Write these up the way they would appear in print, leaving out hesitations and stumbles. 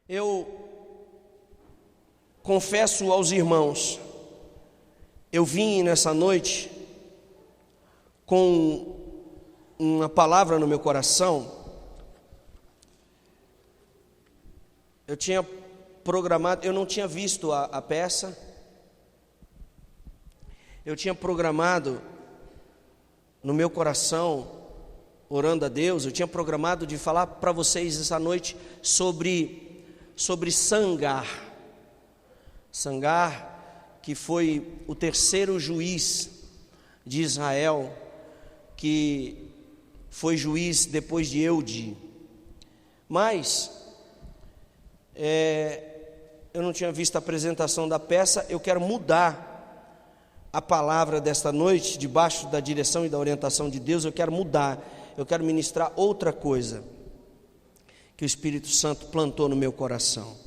Eu confesso aos irmãos, eu vim nessa noite com uma palavra no meu coração. Eu tinha programado, eu não tinha visto a peça, eu tinha programado no meu coração, orando a Deus, eu tinha programado de falar para vocês essa noite sobre Sangar. Sangar, que foi o terceiro juiz de Israel, que foi juiz depois de Eude. Mas eu não tinha visto a apresentação da peça. Eu quero mudar a palavra desta noite, debaixo da direção e da orientação de Deus. Eu quero mudar, eu quero ministrar outra coisa que o Espírito Santo plantou no meu coração.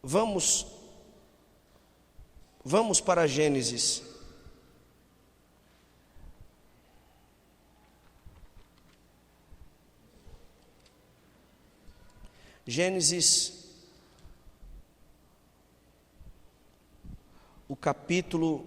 Vamos para Gênesis. Gênesis, o capítulo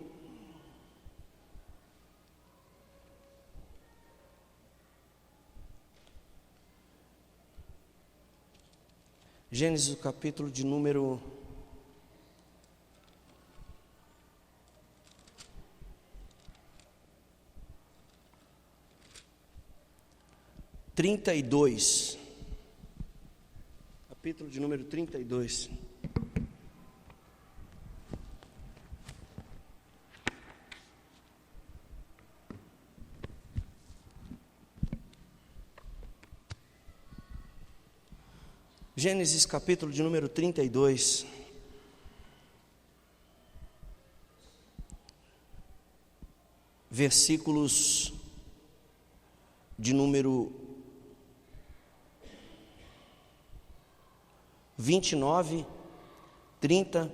32. Capítulo de número 32. Gênesis capítulo de número 32. Versículos de número 29, 30,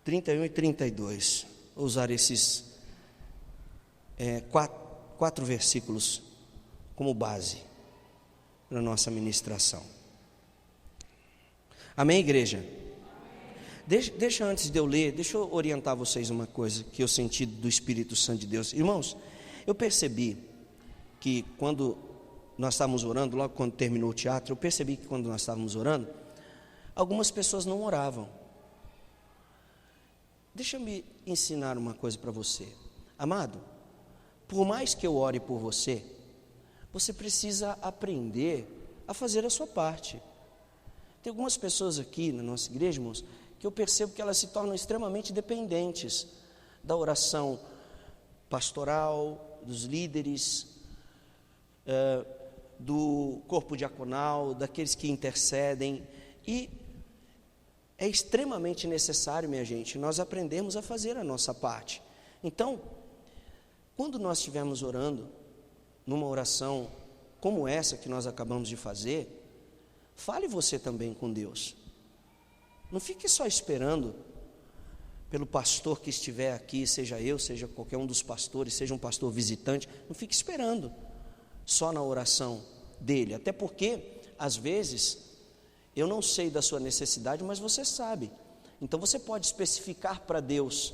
31 e 32. Vou usar esses quatro versículos como base para a nossa ministração. Amém, igreja? Deixa antes de eu ler, deixa eu orientar vocês uma coisa que eu senti do Espírito Santo de Deus. Irmãos, eu percebi que quando nós estávamos orando, logo quando terminou o teatro, eu percebi que quando nós estávamos orando, algumas pessoas não oravam. Deixa eu me ensinar uma coisa para você. Amado, por mais que eu ore por você, você precisa aprender a fazer a sua parte. Tem algumas pessoas aqui na nossa igreja, irmãos, que eu percebo que elas se tornam extremamente dependentes da oração pastoral, dos líderes, do corpo diaconal, daqueles que intercedem, e é extremamente necessário, minha gente, nós aprendermos a fazer a nossa parte. Então, quando nós estivermos orando, numa oração como essa que nós acabamos de fazer, fale você também com Deus. Não fique só esperando pelo pastor que estiver aqui, seja eu, seja qualquer um dos pastores, seja um pastor visitante, não fique esperando só na oração dele, até porque, às vezes, eu não sei da sua necessidade, mas você sabe. Então você pode especificar para Deus,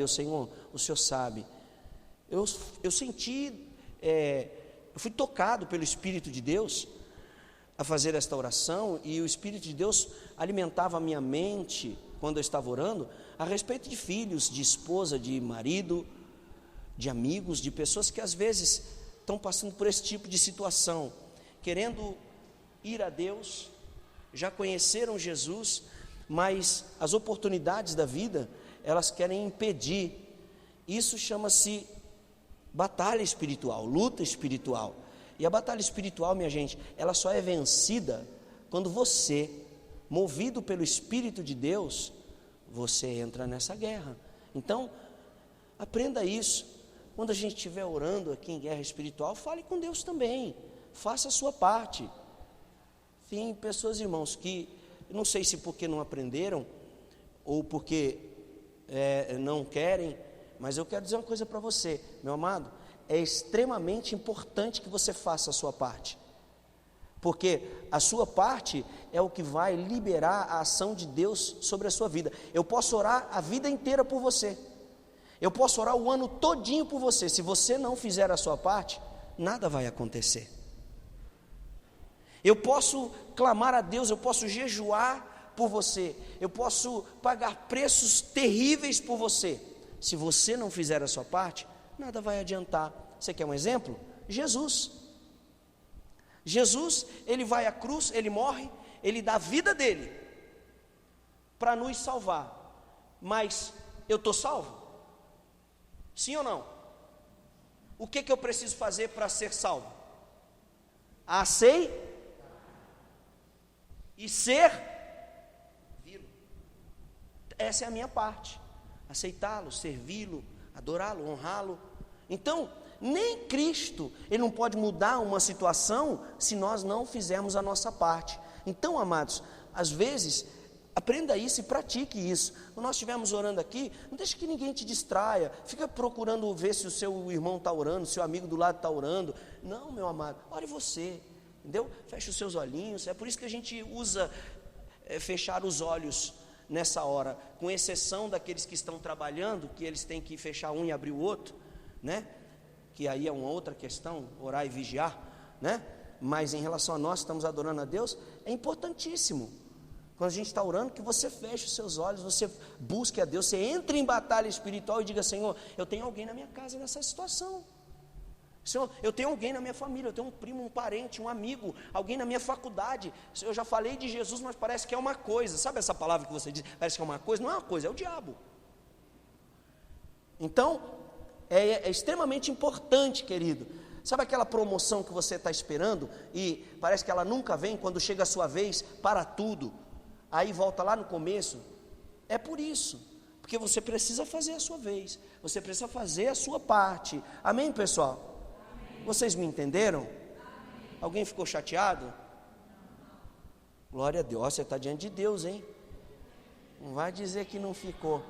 Senhor, o Senhor sabe. Eu senti, eu fui tocado pelo Espírito de Deus a fazer esta oração, e o Espírito de Deus alimentava a minha mente, quando eu estava orando, a respeito de filhos, de esposa, de marido, de amigos, de pessoas que às vezes estão passando por esse tipo de situação, querendo ir a Deus, já conheceram Jesus, mas as oportunidades da vida, elas querem impedir. Isso chama-se batalha espiritual, luta espiritual. E a batalha espiritual, minha gente, ela só é vencida quando você, movido pelo Espírito de Deus, você entra nessa guerra. Então, aprenda isso. Quando a gente estiver orando aqui em guerra espiritual, fale com Deus também, faça a sua parte. Tem pessoas, irmãos, que não sei se porque não aprenderam ou porque não querem, mas eu quero dizer uma coisa para você, meu amado. é extremamente importante que você faça a sua parte, porque a sua parte é o que vai liberar a ação de Deus sobre a sua vida. Eu posso orar a vida inteira por você, eu posso orar o ano todinho por você, se você não fizer a sua parte, nada vai acontecer. Eu posso clamar a Deus, eu posso jejuar por você, eu posso pagar preços terríveis por você, se você não fizer a sua parte, nada vai adiantar. Você quer um exemplo? Jesus, ele vai à cruz, ele morre, ele dá a vida dele para nos salvar, mas eu estou salvo? Sim ou não? O que eu preciso fazer para ser salvo? Aceitar e servir. Essa é a minha parte, aceitá-lo, servi-lo, adorá-lo, honrá-lo. Então, nem Cristo, ele não pode mudar uma situação se nós não fizermos a nossa parte. Então, amados, às vezes, aprenda isso e pratique isso. Quando nós estivermos orando aqui, não deixe que ninguém te distraia, fica procurando ver se o seu irmão está orando, se o amigo do lado está orando. Não, meu amado, ore você, entendeu? Feche os seus olhinhos. É por isso que a gente usa fechar os olhos nessa hora, com exceção daqueles que estão trabalhando, que eles têm que fechar um e abrir o outro, né? Que aí é uma outra questão, orar e vigiar, né? Mas em relação a nós que estamos adorando a Deus, é importantíssimo, quando a gente está orando, que você feche os seus olhos, você busque a Deus, você entre em batalha espiritual e diga: Senhor, eu tenho alguém na minha casa nessa situação, Senhor, eu tenho alguém na minha família, eu tenho um primo, um parente, um amigo, alguém na minha faculdade. Eu já falei de Jesus, mas parece que é uma coisa. Sabe essa palavra que você diz, parece que é uma coisa? Não é uma coisa, é o diabo. Então, é extremamente importante, querido. Sabe aquela promoção que você está esperando e parece que ela nunca vem? Quando chega a sua vez, para tudo, aí volta lá no começo. É por isso, porque você precisa fazer a sua vez, você precisa fazer a sua parte. Amém, pessoal? Vocês me entenderam? Alguém ficou chateado? Glória a Deus, você está diante de Deus, hein? Não vai dizer que não ficou,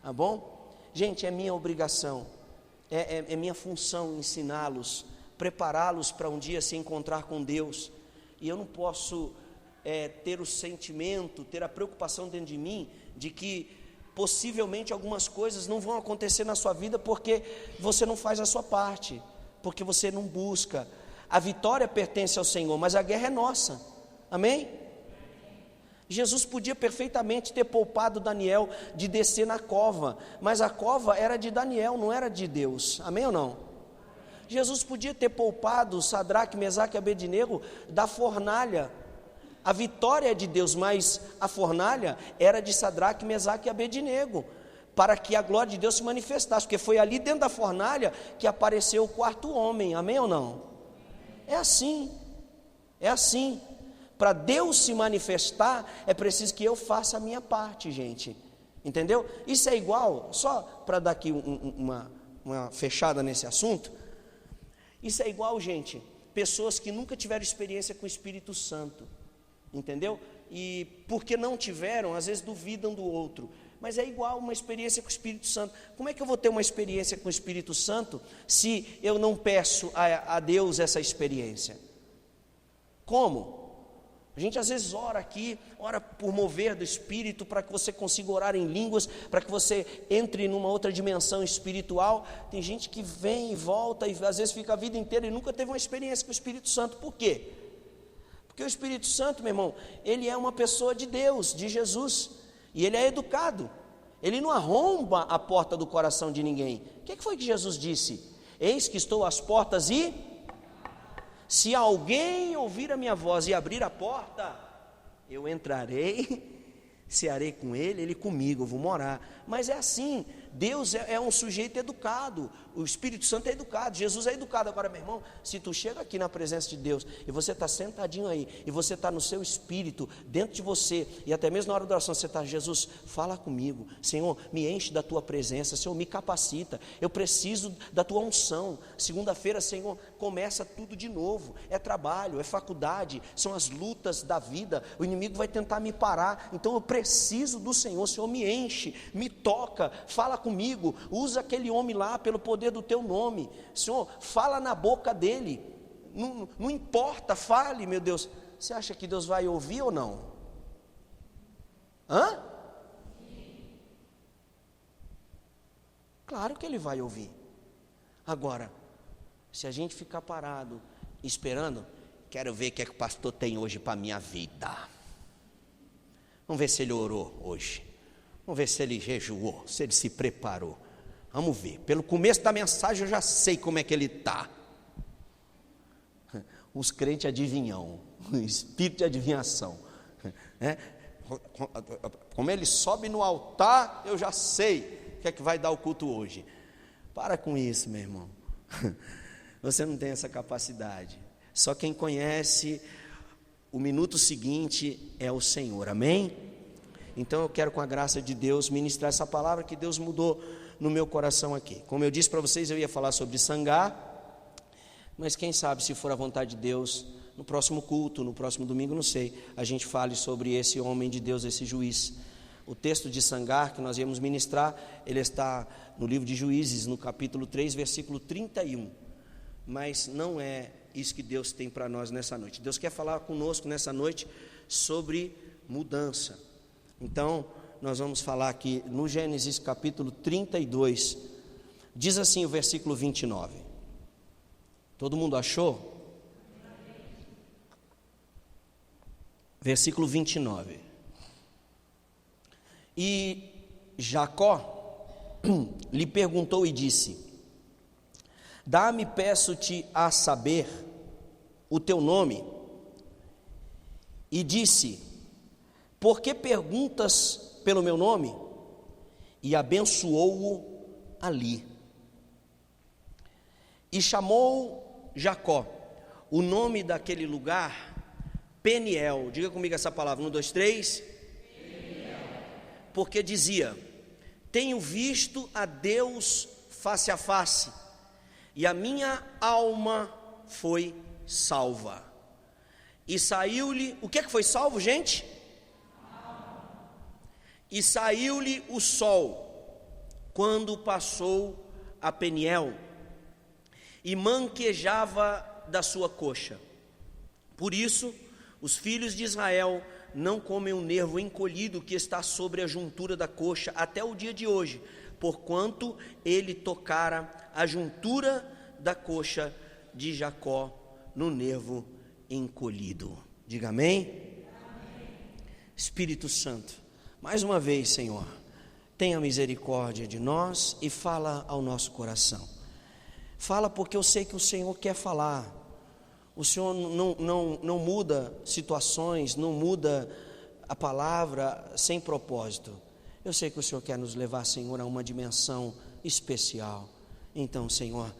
tá bom? Gente, é minha obrigação, é minha função ensiná-los, prepará-los para um dia se encontrar com Deus. E eu não posso ter o sentimento, ter a preocupação dentro de mim, de que possivelmente algumas coisas não vão acontecer na sua vida, porque você não faz a sua parte, porque você não busca. A vitória pertence ao Senhor, mas a guerra é nossa, amém? Jesus podia perfeitamente ter poupado Daniel de descer na cova, mas a cova era de Daniel, não era de Deus, amém ou não? Jesus podia ter poupado Sadraque, Mesaque e Abednego da fornalha. A vitória é de Deus, mas a fornalha era de Sadraque, Mesaque e Abednego, para que a glória de Deus se manifestasse, porque foi ali dentro da fornalha que apareceu o quarto homem, amém ou não? É assim, para Deus se manifestar, é preciso que eu faça a minha parte, gente, entendeu? Isso é igual, só para dar aqui uma fechada nesse assunto, isso é igual, gente, pessoas que nunca tiveram experiência com o Espírito Santo, entendeu? E porque não tiveram, às vezes duvidam do outro, mas é igual uma experiência com o Espírito Santo. Como é que eu vou ter uma experiência com o Espírito Santo se eu não peço a Deus essa experiência? Como? A gente às vezes ora aqui, ora por mover do Espírito, para que você consiga orar em línguas, para que você entre numa outra dimensão espiritual. Tem gente que vem e volta, e às vezes fica a vida inteira e nunca teve uma experiência com o Espírito Santo. Por quê? Porque o Espírito Santo, meu irmão, ele é uma pessoa de Deus, de Jesus, e ele é educado, ele não arromba a porta do coração de ninguém. O que foi que Jesus disse? Eis que estou às portas e se alguém ouvir a minha voz e abrir a porta, eu entrarei, cearei com ele, ele comigo, eu vou morar. Mas é assim, Deus é um sujeito educado, o Espírito Santo é educado, Jesus é educado. Agora, meu irmão, se tu chega aqui na presença de Deus, e você está sentadinho aí, e você está no seu espírito, dentro de você, e até mesmo na hora da oração, você está: Jesus, fala comigo, Senhor, me enche da tua presença, Senhor, me capacita, eu preciso da tua unção. Segunda-feira, Senhor, começa tudo de novo, é trabalho, é faculdade, são as lutas da vida, o inimigo vai tentar me parar, então eu preciso do Senhor. Senhor, me enche, me toca, fala comigo, usa aquele homem lá pelo poder do teu nome, Senhor, fala na boca dele, não importa, fale, meu Deus. Você acha que Deus vai ouvir ou não? Hã? Claro que Ele vai ouvir. Agora, se a gente ficar parado, esperando, quero ver o que é que o pastor tem hoje para a minha vida. Vamos ver se ele orou hoje. Vamos ver se ele jejuou, se ele se preparou. Vamos ver. Pelo começo da mensagem eu já sei como é que ele está. Os crentes adivinham, o espírito de adivinhação. Como ele sobe no altar, eu já sei o que é que vai dar o culto hoje. Para com isso, meu irmão. Você não tem essa capacidade. Só quem conhece o minuto seguinte é o Senhor, amém? Então eu quero, com a graça de Deus, ministrar essa palavra que Deus mudou no meu coração aqui. Como eu disse para vocês, eu ia falar sobre Sangar, mas quem sabe, se for a vontade de Deus, no próximo culto, no próximo domingo, não sei, a gente fale sobre esse homem de Deus, esse juiz. O texto de Sangar que nós íamos ministrar, ele está no livro de Juízes, no capítulo 3, versículo 31. Mas não é isso que Deus tem para nós nessa noite. Deus quer falar conosco nessa noite sobre mudança. Então, nós vamos falar aqui no Gênesis capítulo 32, diz assim o versículo 29. Todo mundo achou? Versículo 29. E Jacó lhe perguntou e disse: dá-me, peço-te, a saber o teu nome. E disse: por que perguntas pelo meu nome? E abençoou-o ali. E chamou Jacó o nome daquele lugar Peniel. Diga comigo essa palavra, 1, 2, 3. Peniel. Porque dizia: tenho visto a Deus face a face, e a minha alma foi salva. E saiu-lhe, o que é que foi salvo, gente? E saiu-lhe o sol, quando passou a Peniel, e manquejava da sua coxa. Por isso, os filhos de Israel não comem o nervo encolhido que está sobre a juntura da coxa até o dia de hoje, porquanto ele tocara a juntura da coxa de Jacó no nervo encolhido. Diga amém? Amém. Espírito Santo, mais uma vez, Senhor, tenha misericórdia de nós e fala ao nosso coração. Fala porque eu sei que o Senhor quer falar. O Senhor não muda situações, não muda a palavra sem propósito. Eu sei que o Senhor quer nos levar, Senhor, a uma dimensão especial. Então, Senhor,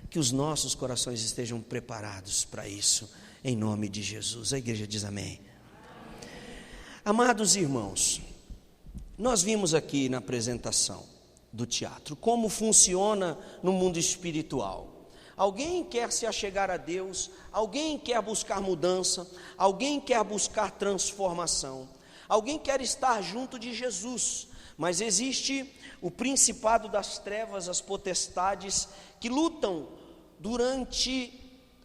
que os nossos corações estejam preparados para isso, em nome de Jesus. A igreja diz amém. Amados irmãos, nós vimos aqui na apresentação do teatro como funciona no mundo espiritual. Alguém quer se achegar a Deus, alguém quer buscar mudança, alguém quer buscar transformação, alguém quer estar junto de Jesus, mas existe o principado das trevas, as potestades que lutam durante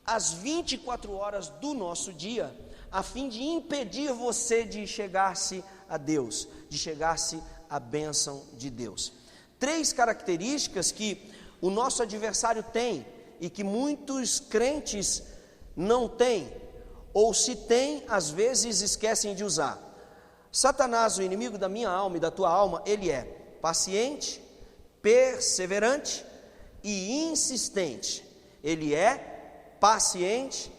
as 24 horas do nosso dia, a fim de impedir você de chegar-se a Deus, de chegar-se à bênção de Deus. 3 características que o nosso adversário tem e que muitos crentes não têm, ou se têm, às vezes esquecem de usar. Satanás, o inimigo da minha alma e da tua alma, ele é paciente, perseverante e insistente. Ele é paciente,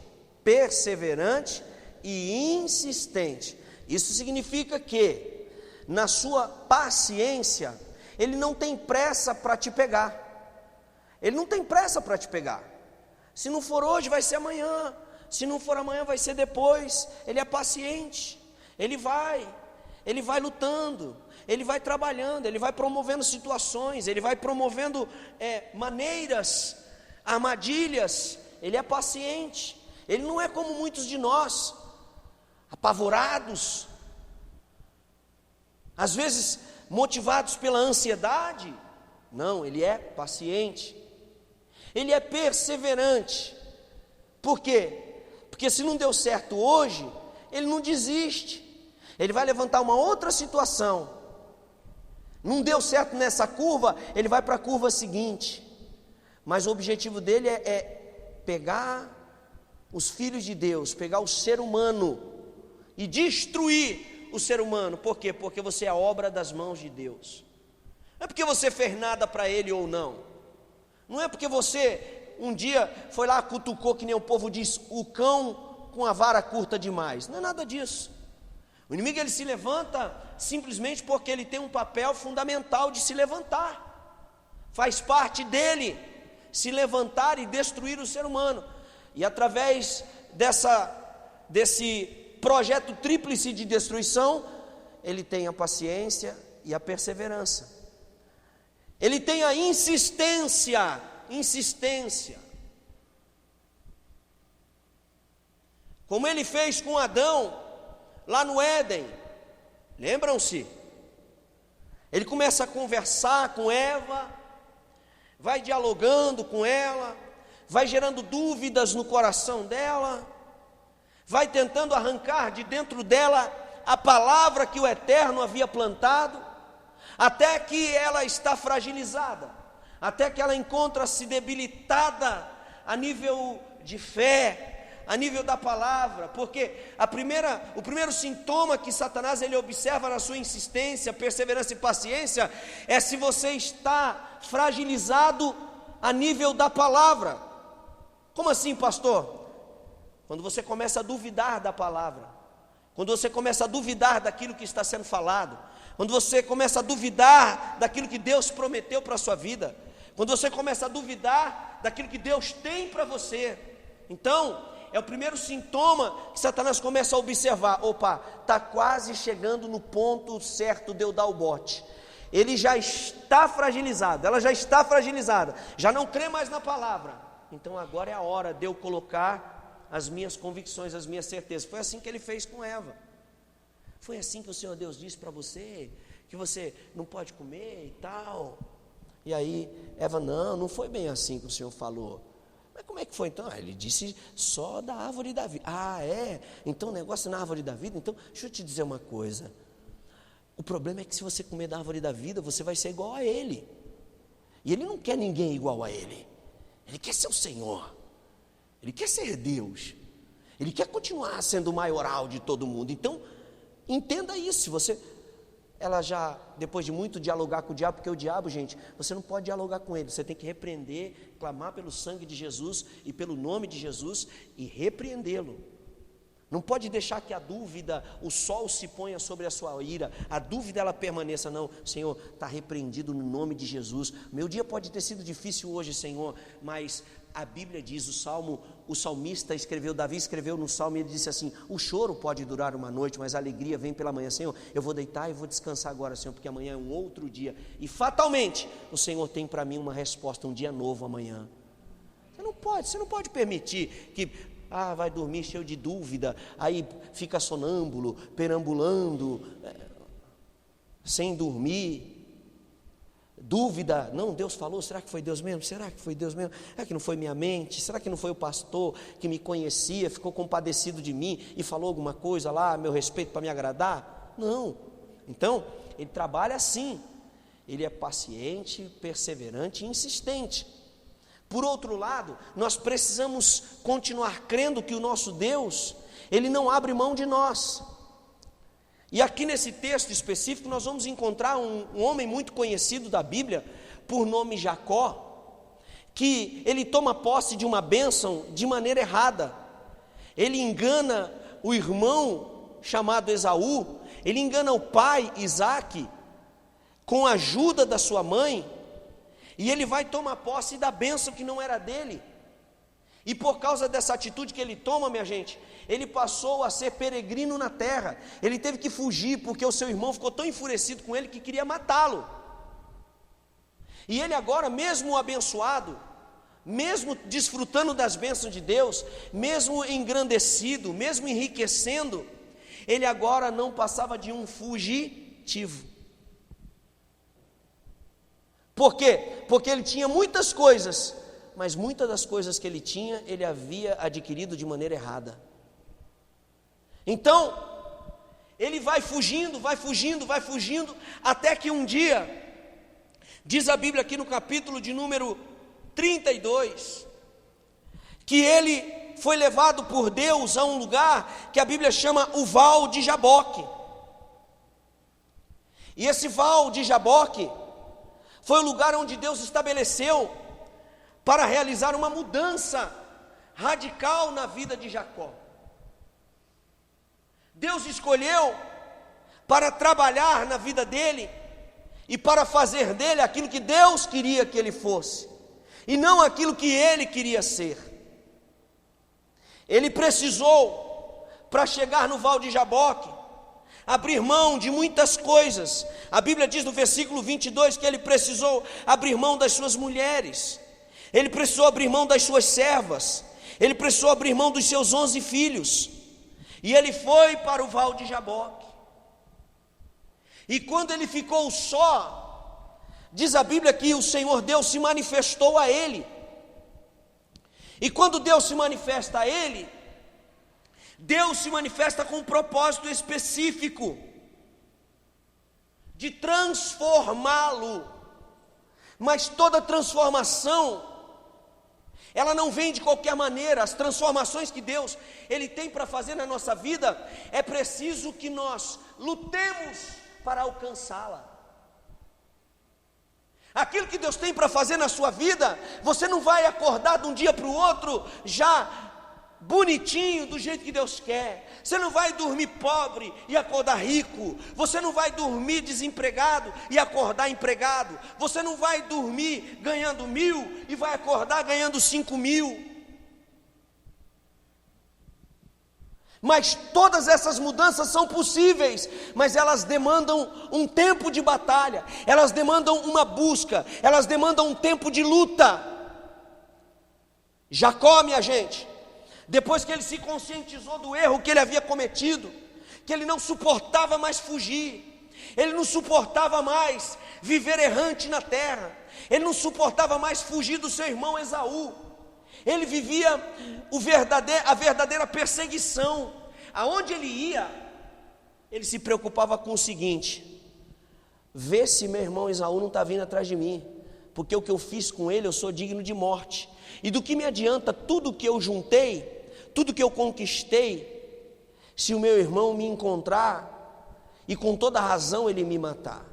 perseverante e insistente. Isso significa que, na sua paciência, ele não tem pressa para te pegar. Ele não tem pressa para te pegar. Se não for hoje, vai ser amanhã. Se não for amanhã, vai ser depois. Ele é paciente. Ele vai lutando. Ele vai trabalhando. Ele vai promovendo situações. Ele vai promovendo maneiras, armadilhas. Ele é paciente. Ele não é como muitos de nós, apavorados, às vezes motivados pela ansiedade, Não, ele é paciente. Ele é perseverante. Por quê? Porque se não deu certo hoje, ele não desiste. Ele vai levantar uma outra situação. Não deu certo nessa curva, ele vai para a curva seguinte. Mas o objetivo dele é pegar os filhos de Deus, pegar o ser humano e destruir o ser humano. Por quê? Porque você é a obra das mãos de Deus. Não é porque você fez nada para ele ou não. Não é porque você um dia foi lá, cutucou, que nem o povo diz, o cão com a vara curta demais. Não é nada disso. O inimigo, ele se levanta simplesmente porque ele tem um papel fundamental de se levantar. Faz parte dele se levantar e destruir o ser humano. E através desse projeto tríplice de destruição, ele tem a paciência e a perseverança. Ele tem a insistência. Como ele fez com Adão, lá no Éden. Lembram-se? Ele começa a conversar com Eva, vai dialogando com ela, vai gerando dúvidas no coração dela, vai tentando arrancar de dentro dela a palavra que o Eterno havia plantado, até que ela está fragilizada, até que ela encontra-se debilitada a nível de fé, a nível da palavra, porque o primeiro sintoma que Satanás ele observa na sua insistência, perseverança e paciência, é se você está fragilizado a nível da palavra. Como assim, pastor? Quando você começa a duvidar da palavra, quando você começa a duvidar daquilo que está sendo falado, quando você começa a duvidar daquilo que Deus prometeu para a sua vida, quando você começa a duvidar daquilo que Deus tem para você, então é o primeiro sintoma que Satanás começa a observar. Opa, está quase chegando no ponto certo de eu dar o bote. Ele já está fragilizado, ela já está fragilizada, já não crê mais na palavra. Então agora é a hora de eu colocar as minhas convicções, as minhas certezas. Foi assim que ele fez com Eva. Foi assim que o Senhor Deus disse para você, que você não pode comer e tal. E aí Eva, não foi bem assim que o Senhor falou. Mas como é que foi então? Ele disse só da árvore da vida. Ah, é? Então o negócio é na árvore da vida? Então, deixa eu te dizer uma coisa. O problema é que se você comer da árvore da vida, você vai ser igual a ele. E ele não quer ninguém igual a ele. Ele quer ser o Senhor. Ele quer ser Deus. Ele quer continuar sendo o maioral de todo mundo. Então, entenda isso. Ela já, depois de muito dialogar com o diabo, porque o diabo, gente, você não pode dialogar com ele, você tem que repreender, clamar pelo sangue de Jesus e pelo nome de Jesus e repreendê-lo. Não pode deixar que a dúvida, o sol se ponha sobre a sua ira, a dúvida ela permaneça. Não, Senhor, está repreendido no nome de Jesus. Meu dia pode ter sido difícil hoje, Senhor, mas a Bíblia diz, o salmista escreveu, Davi escreveu no salmo, ele disse assim, o choro pode durar uma noite, mas a alegria vem pela manhã. Senhor, eu vou deitar e vou descansar agora, Senhor, porque amanhã é um outro dia, e fatalmente, o Senhor tem para mim uma resposta, um dia novo amanhã. Você não pode permitir que, vai dormir cheio de dúvida, aí fica sonâmbulo, perambulando, sem dormir, dúvida, não, Deus falou, será que foi Deus mesmo? Será que foi Deus mesmo? Será que não foi minha mente? Será que não foi o pastor que me conhecia, ficou compadecido de mim e falou alguma coisa lá a meu respeito para me agradar? Não. Então, ele trabalha assim, ele é paciente, perseverante e insistente. Por outro lado, nós precisamos continuar crendo que o nosso Deus, ele não abre mão de nós. E aqui nesse texto específico nós vamos encontrar um homem muito conhecido da Bíblia, por nome Jacó, que ele toma posse de uma bênção de maneira errada. Ele engana o irmão chamado Esaú, ele engana o pai Isaque, com a ajuda da sua mãe, e ele vai tomar posse da bênção que não era dele. E por causa dessa atitude que ele toma, minha gente, ele passou a ser peregrino na terra. Ele teve que fugir porque o seu irmão ficou tão enfurecido com ele que queria matá-lo. E ele agora, mesmo abençoado, mesmo desfrutando das bênçãos de Deus, mesmo engrandecido, mesmo enriquecendo, ele agora não passava de um fugitivo. Por quê? Porque ele tinha muitas coisas, mas muitas das coisas que ele tinha, ele havia adquirido de maneira errada. Então, ele vai fugindo, até que um dia, diz a Bíblia aqui no capítulo de número 32, que ele foi levado por Deus a um lugar que a Bíblia chama o Val de Jaboque. E esse Val de Jaboque foi o lugar onde Deus estabeleceu para realizar uma mudança radical na vida de Jacó. Deus escolheu para trabalhar na vida dele e para fazer dele aquilo que Deus queria que ele fosse, e não aquilo que ele queria ser. Ele precisou, para chegar no Val de Jaboque, abrir mão de muitas coisas. A Bíblia diz no versículo 22 que ele precisou abrir mão das suas mulheres, ele precisou abrir mão das suas servas, ele precisou abrir mão dos seus 11 filhos, e ele foi para o Val de Jaboque. E quando ele ficou só, diz a Bíblia que o Senhor Deus se manifestou a ele. E quando Deus se manifesta a ele, Deus se manifesta com um propósito específico, de transformá-lo. Mas toda transformação, ela não vem de qualquer maneira. As transformações que Deus Ele tem para fazer na nossa vida, é preciso que nós lutemos para alcançá-la. Aquilo que Deus tem para fazer na sua vida, você não vai acordar de um dia para o outro já bonitinho, do jeito que Deus quer. Você não vai dormir pobre e acordar rico. Você não vai dormir desempregado e acordar empregado. Você não vai dormir ganhando 1.000 e vai acordar ganhando 5.000. Mas todas essas mudanças são possíveis, mas elas demandam um tempo de batalha, elas demandam uma busca, elas demandam um tempo de luta. Jacó, minha gente, depois que ele se conscientizou do erro que ele havia cometido, que ele não suportava mais fugir, ele não suportava mais viver errante na terra, ele não suportava mais fugir do seu irmão Esaú, ele vivia a verdadeira perseguição. Aonde ele ia, ele se preocupava com o seguinte: vê se meu irmão Esaú não está vindo atrás de mim, porque o que eu fiz com ele, eu sou digno de morte. E do que me adianta tudo que eu juntei, tudo que eu conquistei, se o meu irmão me encontrar e com toda razão ele me matar?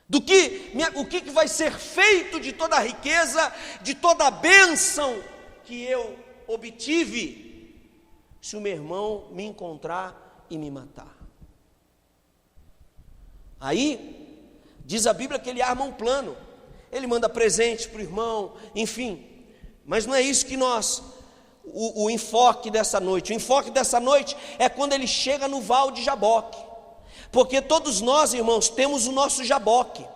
O que vai ser feito de toda a riqueza, de toda a bênção que eu obtive, se o meu irmão me encontrar e me matar? Aí, diz a Bíblia que ele arma um plano, ele manda presente para o irmão, enfim, mas não é isso que o enfoque dessa noite. O enfoque dessa noite é quando ele chega no Val de Jaboque. Porque todos nós, irmãos, temos o nosso Jaboque.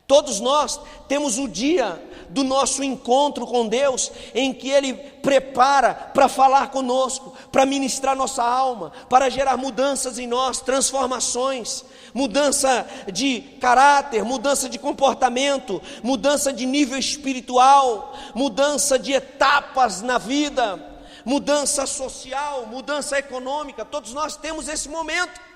Todos nós temos o dia do nosso encontro com Deus, em que Ele prepara para falar conosco, para ministrar nossa alma, para gerar mudanças em nós, transformações, mudança de caráter, mudança de comportamento, mudança de nível espiritual, mudança de etapas na vida, mudança social, mudança econômica. Todos nós temos esse momento.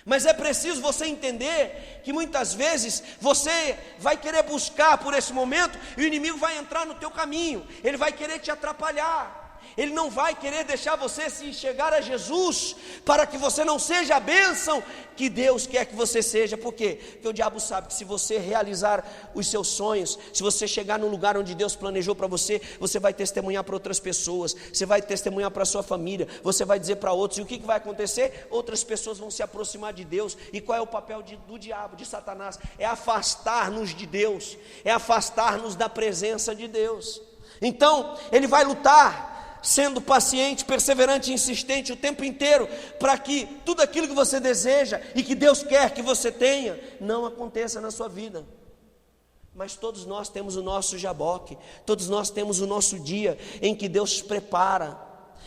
Mas é preciso você entender que muitas vezes você vai querer buscar por esse momento e o inimigo vai entrar no teu caminho, ele vai querer te atrapalhar, ele não vai querer deixar você se chegar a Jesus, para que você não seja a bênção que Deus quer que você seja. Por quê? Porque o diabo sabe que se você realizar os seus sonhos, se você chegar no lugar onde Deus planejou para você, você vai testemunhar para outras pessoas, você vai testemunhar para a sua família, você vai dizer para outros, e o que vai acontecer? Outras pessoas vão se aproximar de Deus. E qual é o papel do diabo, de Satanás? É afastar-nos de Deus, é afastar-nos da presença de Deus. Então, ele vai lutar, sendo paciente, perseverante e insistente o tempo inteiro, para que tudo aquilo que você deseja e que Deus quer que você tenha, não aconteça na sua vida. Mas todos nós temos o nosso Jaboque, todos nós temos o nosso dia em que Deus prepara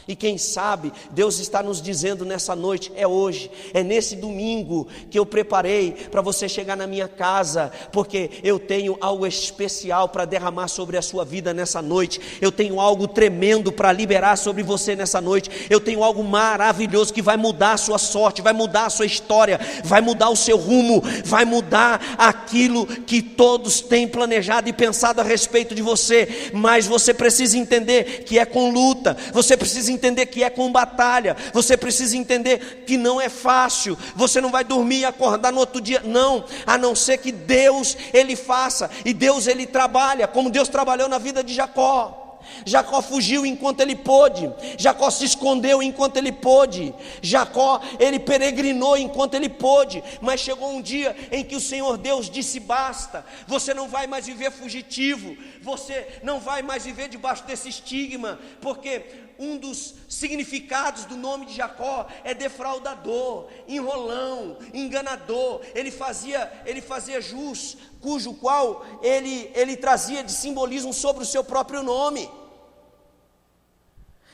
E quem sabe, Deus está nos dizendo nessa noite, é hoje, é nesse domingo que eu preparei para você chegar na minha casa, porque eu tenho algo especial para derramar sobre a sua vida nessa noite, eu tenho algo tremendo para liberar sobre você nessa noite, eu tenho algo maravilhoso que vai mudar a sua sorte, vai mudar a sua história, vai mudar o seu rumo, vai mudar aquilo que todos têm planejado e pensado a respeito de você, mas você precisa entender que é com luta, você precisa entender que é com batalha, você precisa entender que não é fácil, você não vai dormir e acordar no outro dia, não, a não ser que Deus, Ele faça, e Deus Ele trabalha, como Deus trabalhou na vida de Jacó. Jacó fugiu enquanto ele pôde, Jacó se escondeu enquanto ele pôde, Jacó ele peregrinou enquanto ele pôde, mas chegou um dia em que o Senhor Deus disse basta, você não vai mais viver fugitivo, você não vai mais viver debaixo desse estigma, porque um dos significados do nome de Jacó é defraudador, enrolão, enganador. Ele fazia jus, cujo qual ele trazia de simbolismo sobre o seu próprio nome.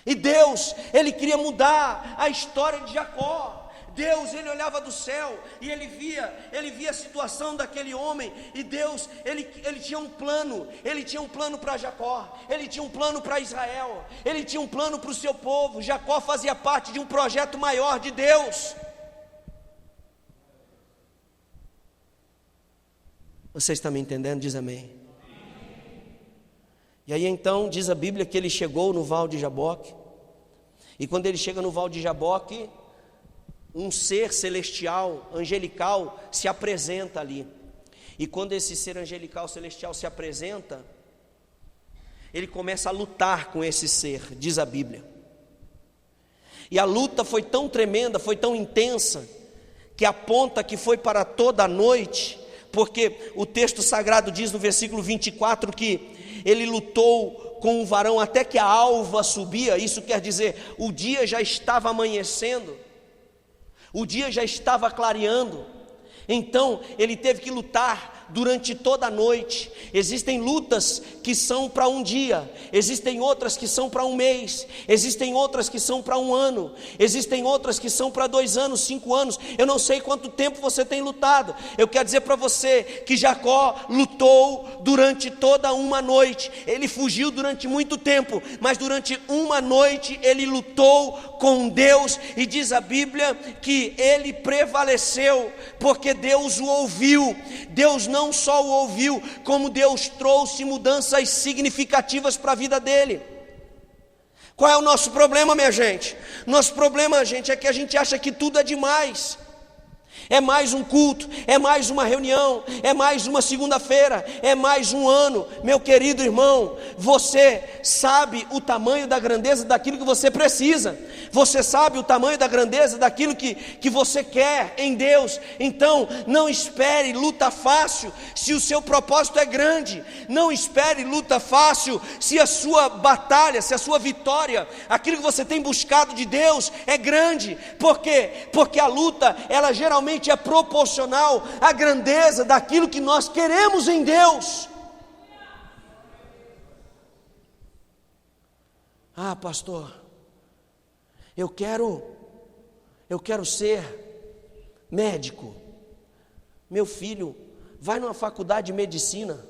E Deus, Ele queria mudar a história de Jacó. Deus, Ele olhava do céu e Ele via a situação daquele homem, e Deus, Ele tinha um plano, Ele tinha um plano para Jacó, Ele tinha um plano para Israel, Ele tinha um plano para o seu povo. Jacó fazia parte de um projeto maior de Deus. Você está me entendendo? Diz amém. E aí então, diz a Bíblia que ele chegou no Val de Jaboque, e quando ele chega no Val de Jaboque, um ser celestial, angelical, se apresenta ali. E quando esse ser angelical celestial se apresenta, ele começa a lutar com esse ser, diz a Bíblia. E a luta foi tão tremenda, foi tão intensa, que aponta que foi para toda a noite, porque o texto sagrado diz no versículo 24 que ele lutou com o varão até que a alva subia. Isso quer dizer, o dia já estava amanhecendo, o dia já estava clareando, então ele teve que lutar durante toda a noite. Existem lutas que são para um dia, existem outras que são para um mês, existem outras que são para um ano, existem outras que são para 2 anos, 5 anos, eu não sei quanto tempo você tem lutado. Eu quero dizer para você que Jacó lutou durante toda uma noite, ele fugiu durante muito tempo, mas durante uma noite ele lutou com Deus, e diz a Bíblia que ele prevaleceu, porque Deus o ouviu. Deus não só o ouviu, como Deus trouxe mudanças significativas para a vida dele. Qual é o nosso problema, minha gente? Nosso problema, gente, é que a gente acha que tudo é demais. É mais um culto, é mais uma reunião, é mais uma segunda-feira, é mais um ano. Meu querido irmão, você sabe o tamanho da grandeza daquilo que você precisa, você sabe o tamanho da grandeza daquilo que você quer em Deus. Então não espere luta fácil se o seu propósito é grande, não espere luta fácil se a sua batalha, se a sua vitória, aquilo que você tem buscado de Deus é grande. Por quê? Porque a luta, ela geralmente é proporcional à grandeza daquilo que nós queremos em Deus. Ah, pastor, eu quero ser médico. Meu filho, vai numa faculdade de medicina,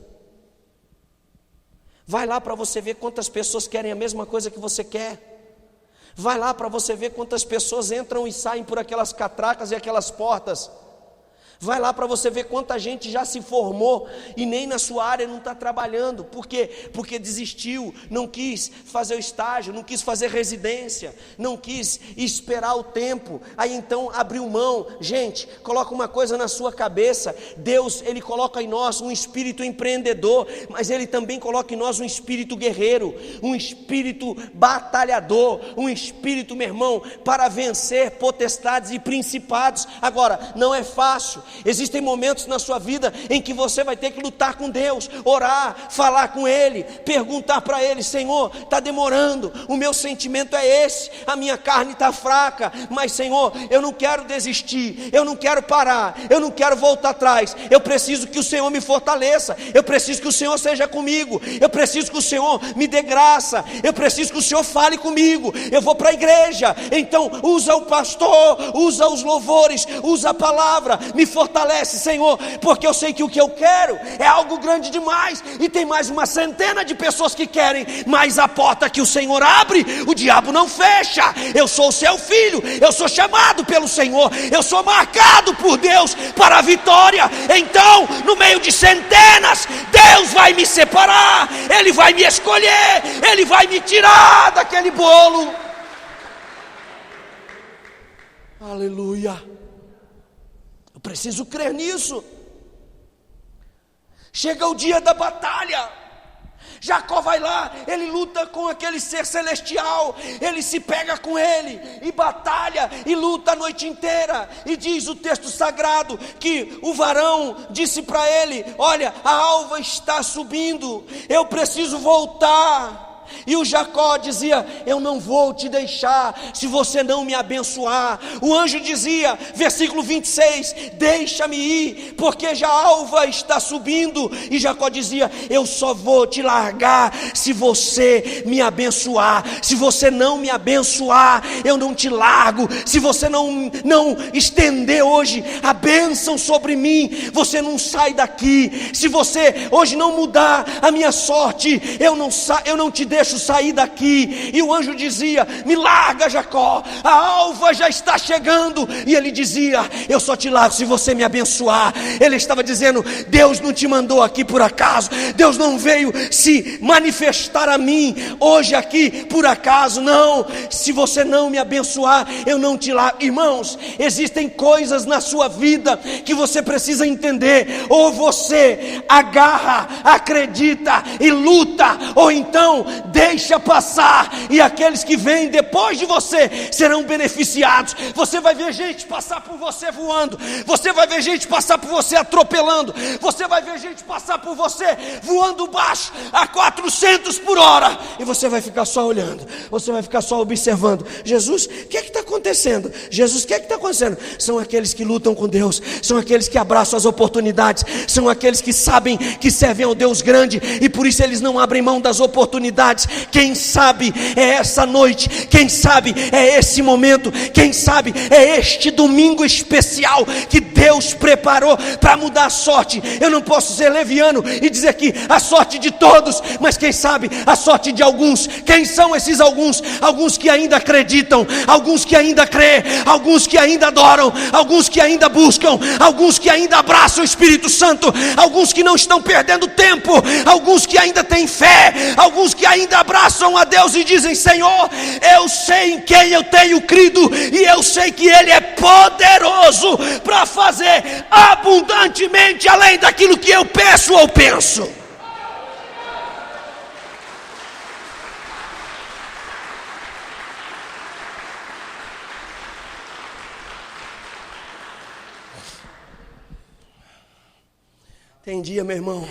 vai lá para você ver quantas pessoas querem a mesma coisa que você quer. Vai lá para você ver quantas pessoas entram e saem por aquelas catracas e aquelas portas. Vai lá para você ver quanta gente já se formou e nem na sua área não está trabalhando. Por quê? Porque desistiu, não quis fazer o estágio, não quis fazer residência, não quis esperar o tempo, aí então abriu mão. Gente, coloca uma coisa na sua cabeça: Deus, Ele coloca em nós um espírito empreendedor, mas Ele também coloca em nós um espírito guerreiro, um espírito batalhador, um espírito, meu irmão, para vencer potestades e principados. Agora, não é fácil. Existem momentos na sua vida em que você vai ter que lutar com Deus, orar, falar com Ele, perguntar para Ele: Senhor, está demorando, o meu sentimento é esse, a minha carne está fraca, mas Senhor, eu não quero desistir, eu não quero parar, eu não quero voltar atrás, eu preciso que o Senhor me fortaleça, eu preciso que o Senhor seja comigo, eu preciso que o Senhor me dê graça, eu preciso que o Senhor fale comigo. Eu vou para a igreja, então usa o pastor, usa os louvores, usa a palavra, me fortalece, Senhor, porque eu sei que o que eu quero é algo grande demais, e tem mais uma centena de pessoas que querem, mas a porta que o Senhor abre, o diabo não fecha. Eu sou o seu filho, eu sou chamado pelo Senhor, eu sou marcado por Deus para a vitória. Então, no meio de centenas, Deus vai me separar, Ele vai me escolher, Ele vai me tirar daquele bolo. Aleluia. Eu preciso crer nisso. Chega o dia da batalha, Jacó vai lá, ele luta com aquele ser celestial, ele se pega com ele, e batalha, e luta a noite inteira, e diz o texto sagrado, que o varão disse para ele: olha, a alva está subindo, eu preciso voltar. E o Jacó dizia: eu não vou te deixar se você não me abençoar. O anjo dizia, versículo 26, deixa-me ir, porque já a alva está subindo. E Jacó dizia: eu só vou te largar se você me abençoar. Se você não me abençoar, eu não te largo. Se você não estender hoje a bênção sobre mim, você não sai daqui. Se você hoje não mudar a minha sorte, eu não te deixo sair daqui. E o anjo dizia: me larga, Jacó, a alva já está chegando. E ele dizia: eu só te largo se você me abençoar. Ele estava dizendo: Deus não te mandou aqui por acaso, Deus não veio se manifestar a mim hoje aqui por acaso, não. Se você não me abençoar, eu não te largo. Irmãos, existem coisas na sua vida que você precisa entender: ou você agarra, acredita e luta, ou então deixa passar, e aqueles que vêm depois de você serão beneficiados. Você vai ver gente passar por você voando, você vai ver gente passar por você atropelando, você vai ver gente passar por você voando baixo a 400 por hora, e você vai ficar só olhando, você vai ficar só observando. Jesus, o que é que está acontecendo? Jesus, o que é que está acontecendo? São aqueles que lutam com Deus, são aqueles que abraçam as oportunidades, são aqueles que sabem que servem ao Deus grande, e por isso eles não abrem mão das oportunidades. Quem sabe é essa noite, quem sabe é esse momento, quem sabe é este domingo especial que Deus preparou para mudar a sorte. Eu não posso ser leviano e dizer que a sorte de todos, mas quem sabe a sorte de alguns. Quem são esses alguns? Alguns que ainda acreditam, alguns que ainda crê, alguns que ainda adoram, alguns que ainda buscam, alguns que ainda abraçam o Espírito Santo, alguns que não estão perdendo tempo, alguns que ainda têm fé, alguns que ainda abraçam a Deus e dizem: Senhor, eu sei em quem eu tenho crido, e eu sei que Ele é poderoso para fazer abundantemente além daquilo que eu peço ou penso. Tem dia, meu irmão,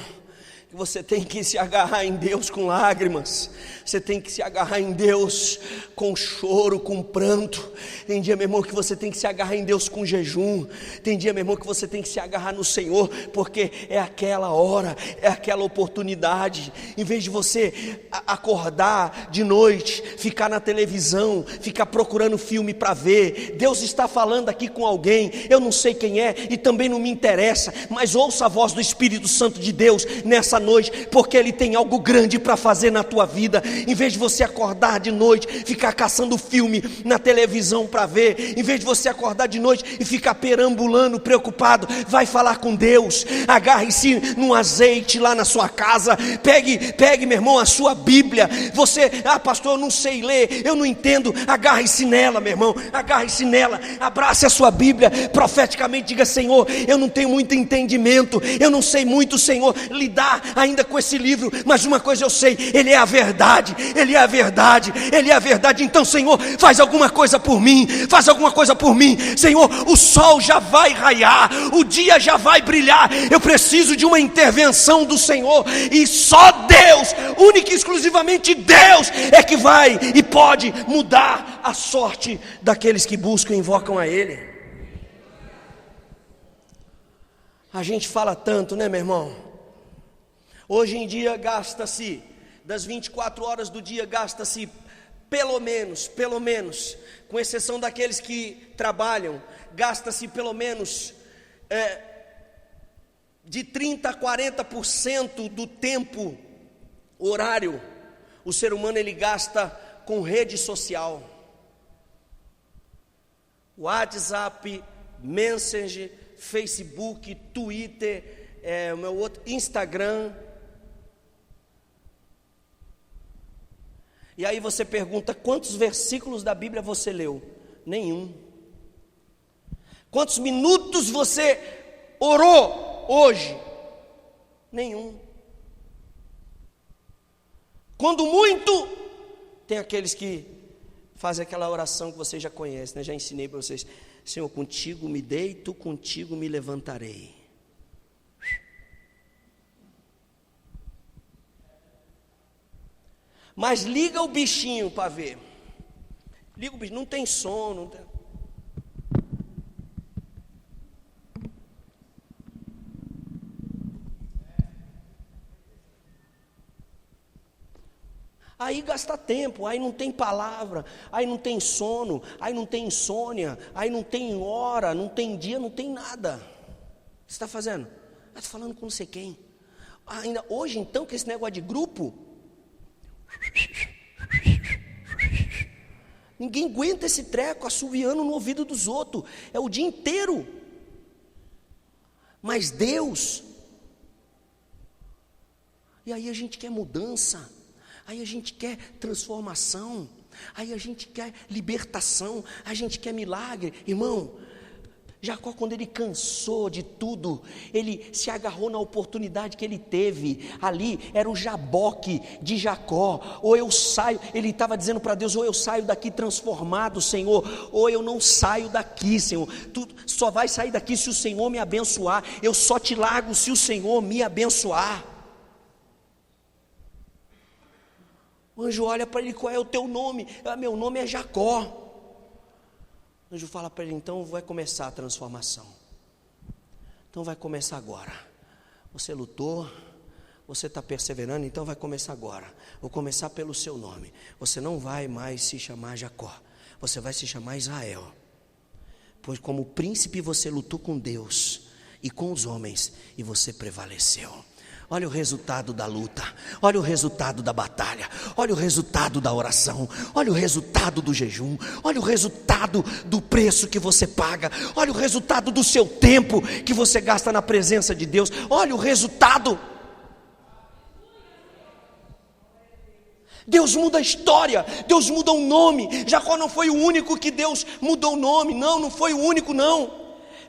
que você tem que se agarrar em Deus com lágrimas, você tem que se agarrar em Deus com choro, com pranto. Tem dia, meu irmão, que você tem que se agarrar em Deus com jejum. Tem dia, meu irmão, que você tem que se agarrar no Senhor, porque é aquela hora, é aquela oportunidade. Em vez de você acordar de noite, ficar na televisão, ficar procurando filme para ver, Deus está falando aqui com alguém. Eu não sei quem é e também não me interessa, mas ouça a voz do Espírito Santo de Deus nessa noite, porque Ele tem algo grande para fazer na tua vida. Em vez de você acordar de noite, ficar caçando filme na televisão para ver, em vez de você acordar de noite e ficar perambulando, preocupado, vai falar com Deus. Agarre-se num azeite lá na sua casa, pegue, meu irmão, a sua Bíblia. Você, pastor, eu não sei ler, eu não entendo. Agarre-se nela, meu irmão, agarre-se nela, abrace a sua Bíblia, profeticamente diga: Senhor, eu não tenho muito entendimento, eu não sei muito, Senhor, lidar ainda com esse livro, mas uma coisa eu sei, Ele é a verdade, Ele é a verdade, Ele é a verdade. Então, Senhor, faz alguma coisa por mim, faz alguma coisa por mim. Senhor, o sol já vai raiar, o dia já vai brilhar. Eu preciso de uma intervenção do Senhor, e só Deus, única e exclusivamente Deus, é que vai e pode mudar a sorte daqueles que buscam e invocam a Ele. A gente fala tanto, né, meu irmão? Hoje em dia gasta-se, das 24 horas do dia, gasta-se pelo menos, com exceção daqueles que trabalham, gasta-se pelo menos de 30% a 40% do tempo horário, o ser humano ele gasta com rede social. WhatsApp, Messenger, Facebook, Twitter, Instagram. E aí você pergunta: quantos versículos da Bíblia você leu? Nenhum. Quantos minutos você orou hoje? Nenhum. Quando muito, tem aqueles que fazem aquela oração que vocês já conhecem, né? Já ensinei para vocês: Senhor, contigo me deito, contigo me levantarei. Mas liga o bichinho para ver. Liga o bichinho, não tem sono. Não tem... Aí gasta tempo, aí não tem palavra, aí não tem sono, aí não tem insônia, aí não tem hora, não tem dia, não tem nada. O que você está fazendo? Está falando com não sei quem. Ainda hoje então, que esse negócio de grupo, ninguém aguenta esse treco assoviando no ouvido dos outros, é o dia inteiro. Mas Deus, e aí a gente quer mudança, aí a gente quer transformação, aí a gente quer libertação, a gente quer milagre. Irmão, Jacó, quando ele cansou de tudo, ele se agarrou na oportunidade que ele teve. Ali era o jaboque de Jacó. Ou eu saio, ele estava dizendo para Deus: ou eu saio daqui transformado, Senhor, ou eu não saio daqui, Senhor. Tu só vai sair daqui se o Senhor me abençoar. Eu só te largo se o Senhor me abençoar. O anjo olha para ele: qual é o teu nome? Meu nome é Jacó. O anjo fala para ele: então vai começar a transformação. Então vai começar agora. Você lutou, você está perseverando, então vai começar agora. Vou começar pelo seu nome. Você não vai mais se chamar Jacó, você vai se chamar Israel. Pois como príncipe você lutou com Deus e com os homens, e você prevaleceu. Olha o resultado da luta, olha o resultado da batalha, olha o resultado da oração, olha o resultado do jejum, olha o resultado do preço que você paga, olha o resultado do seu tempo que você gasta na presença de Deus, olha o resultado. Deus muda a história, Deus muda o nome. Jacó não foi o único que Deus mudou o nome, não foi o único não.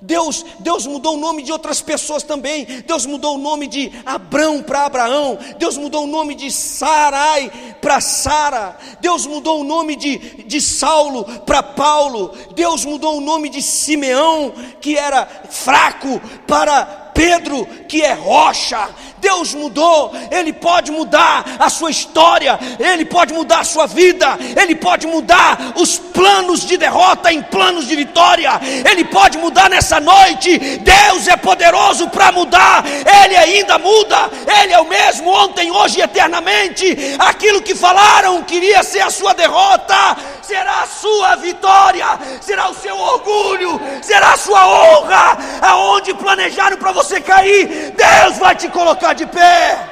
Deus mudou o nome de outras pessoas também. Deus mudou o nome de Abrão para Abraão. Deus mudou o nome de Sarai para Sara. Deus mudou o nome de Saulo para Paulo. Deus mudou o nome de Simeão, que era fraco, para Pedro, que é rocha. Deus mudou, Ele pode mudar a sua história, Ele pode mudar a sua vida, Ele pode mudar os planos de derrota em planos de vitória, Ele pode mudar nessa noite. Deus é poderoso para mudar, Ele ainda muda, Ele é o mesmo ontem, hoje e eternamente. Aquilo que falaram que iria ser a sua derrota, será a sua vitória, será o seu orgulho, será a sua honra. Aonde planejaram para você cair, Deus vai te colocar de pé.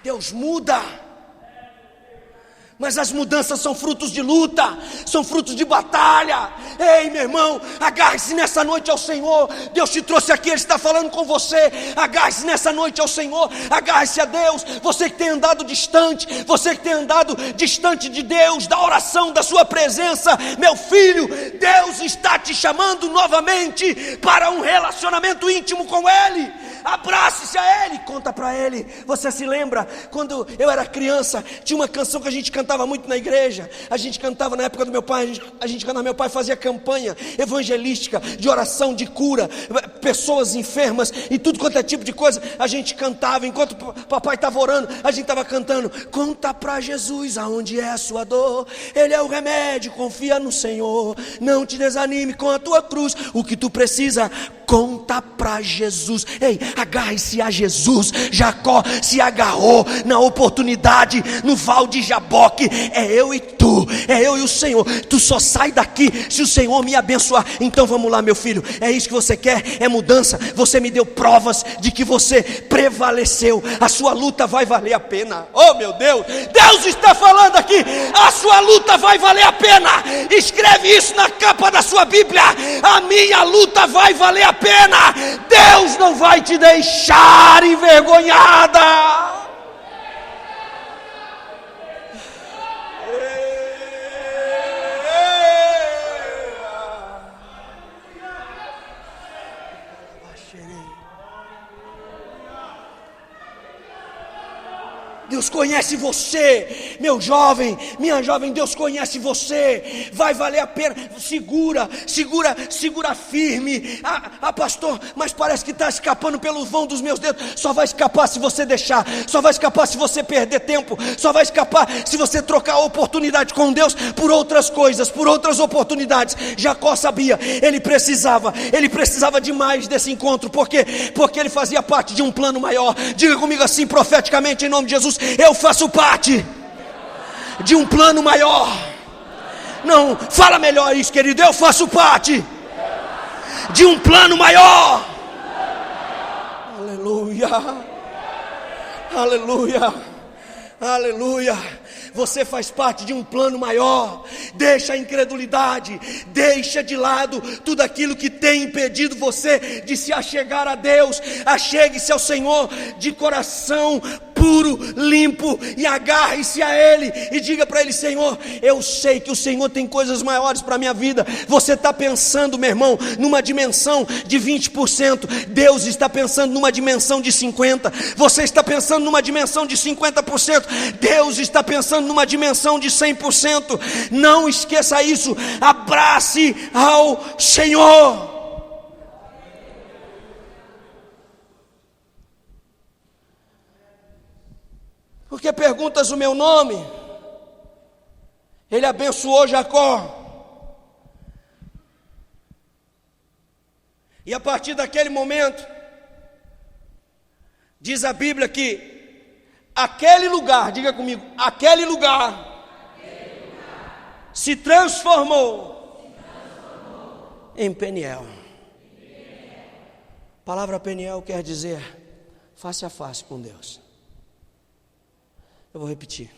Deus muda. Mas as mudanças são frutos de luta, são frutos de batalha. Ei, meu irmão, agarre-se nessa noite ao Senhor. Deus te trouxe aqui, Ele está falando com você. Agarre-se nessa noite ao Senhor, agarre-se a Deus. Você que tem andado distante, você que tem andado distante de Deus, da oração, da sua presença, meu filho, Deus está te chamando novamente para um relacionamento íntimo com Ele. Abrace-se a Ele, conta para Ele. Você se lembra, quando eu era criança, tinha uma canção que a gente cantava muito na igreja. A gente cantava na época do meu pai, a gente cantava, meu pai fazia campanha evangelística, de oração, de cura, pessoas enfermas e tudo quanto é tipo de coisa. A gente cantava, enquanto o papai estava orando, a gente estava cantando: conta para Jesus aonde é a sua dor, Ele é o remédio, confia no Senhor, não te desanime com a tua cruz, o que tu precisa, conta para Jesus. Ei, agarre-se a Jesus. Jacó se agarrou na oportunidade no val de Jaboque. É eu e tu, é eu e o Senhor. Tu só sai daqui se o Senhor me abençoar. Então vamos lá, meu filho, é isso que você quer? É mudança? Você me deu provas de que você prevaleceu. A sua luta vai valer a pena. Oh meu Deus, Deus está falando aqui, a sua luta vai valer a pena. Escreve isso na capa da sua Bíblia: a minha luta vai valer a pena. Deus não vai te deixar envergonhada. Deus conhece você, meu jovem, minha jovem, Deus conhece você, vai valer a pena. Segura firme. Pastor, mas parece que está escapando pelo vão dos meus dedos. Só vai escapar se você deixar, só vai escapar se você perder tempo, só vai escapar se você trocar a oportunidade com Deus por outras coisas, por outras oportunidades. Jacó sabia, ele precisava demais desse encontro, porque ele fazia parte de um plano maior. Diga comigo assim, profeticamente, em nome de Jesus: eu faço parte de um plano maior. Não, fala melhor isso, querido. Eu faço parte de um plano maior. Aleluia, aleluia, aleluia. Você faz parte de um plano maior. Deixa a incredulidade, deixa de lado tudo aquilo que tem impedido você de se achegar a Deus. Achegue-se ao Senhor de coração puro, limpo, e agarre-se a Ele e diga para Ele: Senhor, eu sei que o Senhor tem coisas maiores para a minha vida. Você está pensando, meu irmão, numa dimensão de 20%, Deus está pensando numa dimensão de 50%, você está pensando numa dimensão de 50%, Deus está pensando numa dimensão de 100%. Não esqueça isso, abrace ao Senhor. Porque perguntas o meu nome? Ele abençoou Jacó. E a partir daquele momento, diz a Bíblia que aquele lugar, diga comigo, aquele lugar se transformou em Peniel. A palavra Peniel quer dizer face a face com Deus. Eu vou repetir.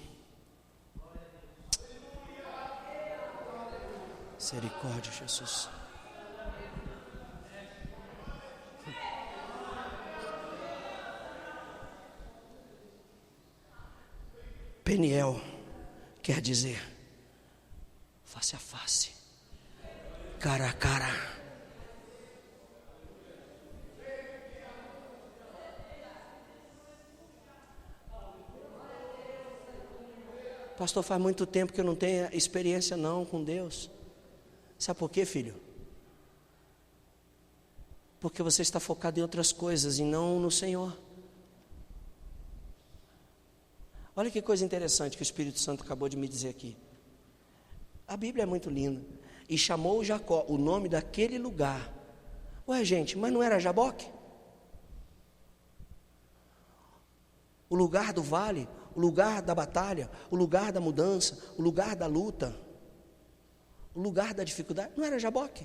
Misericórdia, Jesus. Peniel quer dizer face a face, cara a cara. Pastor, faz muito tempo que eu não tenho experiência não com Deus. Sabe por quê, filho? Porque você está focado em outras coisas e não no Senhor. Olha que coisa interessante que o Espírito Santo acabou de me dizer aqui. A Bíblia é muito linda. E chamou Jacó, o nome daquele lugar. Ué, gente, mas não era Jaboque? O lugar do vale, o lugar da batalha, o lugar da mudança, o lugar da luta, o lugar da dificuldade, não era Jaboque?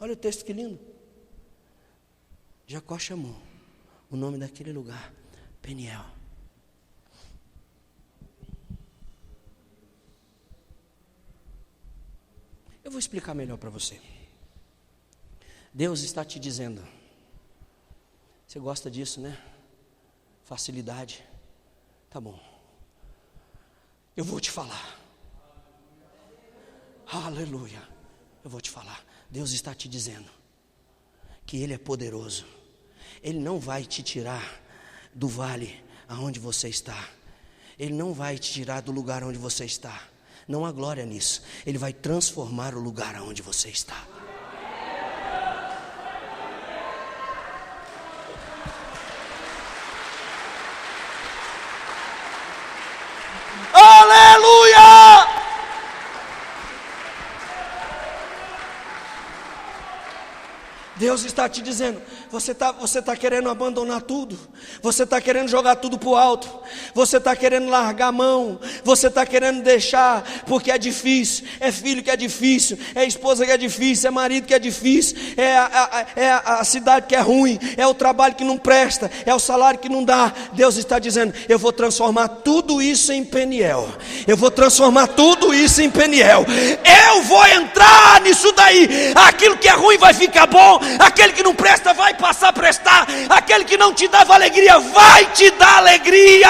Olha o texto que lindo. Jacó chamou o nome daquele lugar Peniel. explicar melhor para você. Deus está te dizendo, você gosta disso, né? Facilidade. Tá bom. Eu vou te falar. Aleluia. Eu vou te falar. Deus está te dizendo que Ele é poderoso. Ele não vai te tirar do vale aonde você está. Ele não vai te tirar do lugar onde você está. Não há glória nisso. Ele vai transformar o lugar aonde você está. Aleluia! Deus está te dizendo, você está querendo abandonar tudo, você está querendo jogar tudo para o alto, você está querendo largar a mão, você está querendo deixar, porque é difícil, é filho que é difícil, é esposa que é difícil, é marido que é difícil, é a cidade que é ruim, é o trabalho que não presta, é o salário que não dá. Deus está dizendo, eu vou transformar tudo isso em Peniel, eu vou transformar tudo isso em Peniel, eu vou entrar nisso daí, aquilo que é ruim vai ficar bom, aquele que não presta vai passar a prestar, aquele que não te dava alegria vai te dar alegria,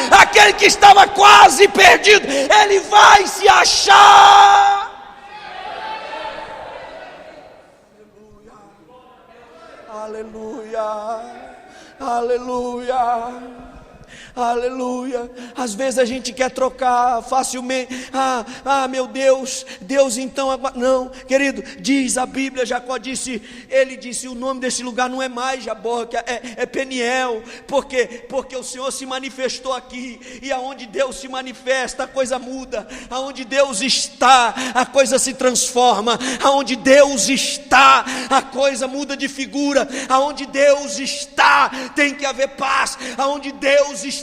aquele que estava quase perdido, ele vai se achar. Aleluia, aleluia, aleluia. Aleluia. Às vezes a gente quer trocar facilmente. Meu Deus, Deus então. Não, querido, diz a Bíblia, Jacó disse, ele disse, o nome desse lugar não é mais Jaboque, é Peniel, porque o Senhor se manifestou aqui, e aonde Deus se manifesta, a coisa muda, aonde Deus está, a coisa se transforma, aonde Deus está, a coisa muda de figura, aonde Deus está, tem que haver paz, aonde Deus está,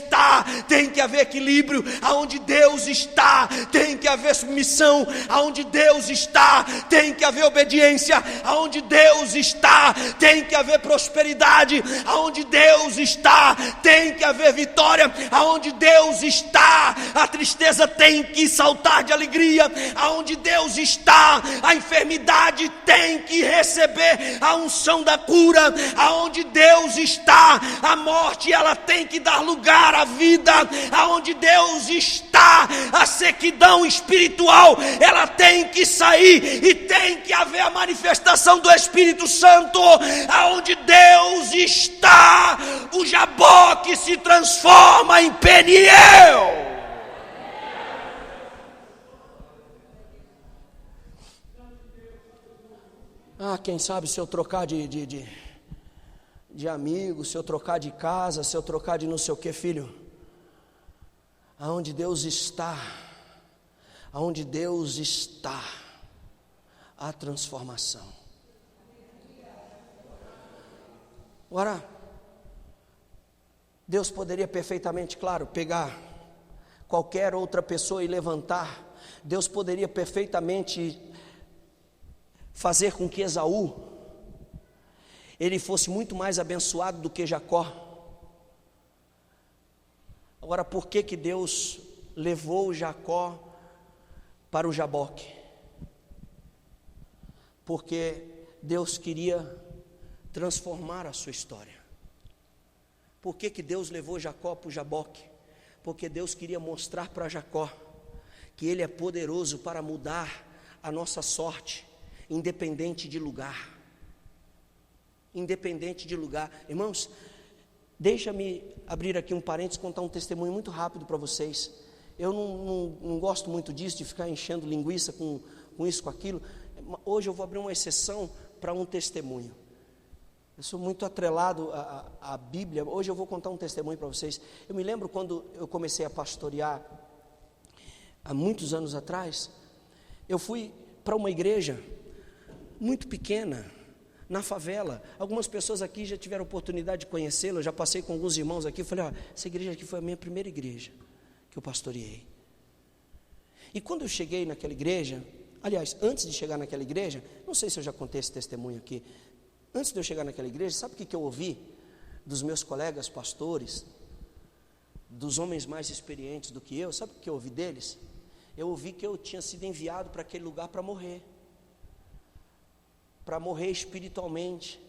tem que haver equilíbrio, aonde Deus está, tem que haver submissão, aonde Deus está, tem que haver obediência, aonde Deus está, tem que haver prosperidade, aonde Deus está, tem que haver vitória, aonde Deus está, a tristeza tem que saltar de alegria, aonde Deus está, a enfermidade tem que receber a unção da cura, aonde Deus está, a morte ela tem que dar lugar à vida, aonde Deus está, a sequidão espiritual ela tem que sair e tem que haver a manifestação do Espírito Santo, aonde Deus está, o Jaboque se transforma em Peniel. Quem sabe se eu trocar de amigo, se eu trocar de casa, se eu trocar de não sei o que, filho, aonde Deus está, a transformação. Agora, Deus poderia perfeitamente, claro, pegar qualquer outra pessoa e levantar, Deus poderia perfeitamente fazer com que Esaú ele fosse muito mais abençoado do que Jacó. Agora, por que Deus levou Jacó para o Jaboque? Porque Deus queria transformar a sua história. Por que Deus levou Jacó para o Jaboque? Porque Deus queria mostrar para Jacó que Ele é poderoso para mudar a nossa sorte, independente de lugar. Independente de lugar. Irmãos, deixa-me abrir aqui um parênteses, contar um testemunho muito rápido para vocês. Eu não gosto muito disso, de ficar enchendo linguiça com isso, com aquilo. Hoje eu vou abrir uma exceção para um testemunho. Eu sou muito atrelado à Bíblia. Hoje eu vou contar um testemunho para vocês. Eu me lembro quando eu comecei a pastorear, há muitos anos atrás, eu fui para uma igreja muito pequena, na favela. Algumas pessoas aqui já tiveram oportunidade de conhecê-la. Eu já passei com alguns irmãos aqui. Eu falei, essa igreja aqui foi a minha primeira igreja que eu pastoreei. E quando eu cheguei naquela igreja, aliás, antes de chegar naquela igreja, não sei se eu já contei esse testemunho aqui, antes de eu chegar naquela igreja, sabe o que eu ouvi dos meus colegas pastores, dos homens mais experientes do que eu? Sabe o que eu ouvi deles? Eu ouvi que eu tinha sido enviado para aquele lugar para morrer. para morrer espiritualmente,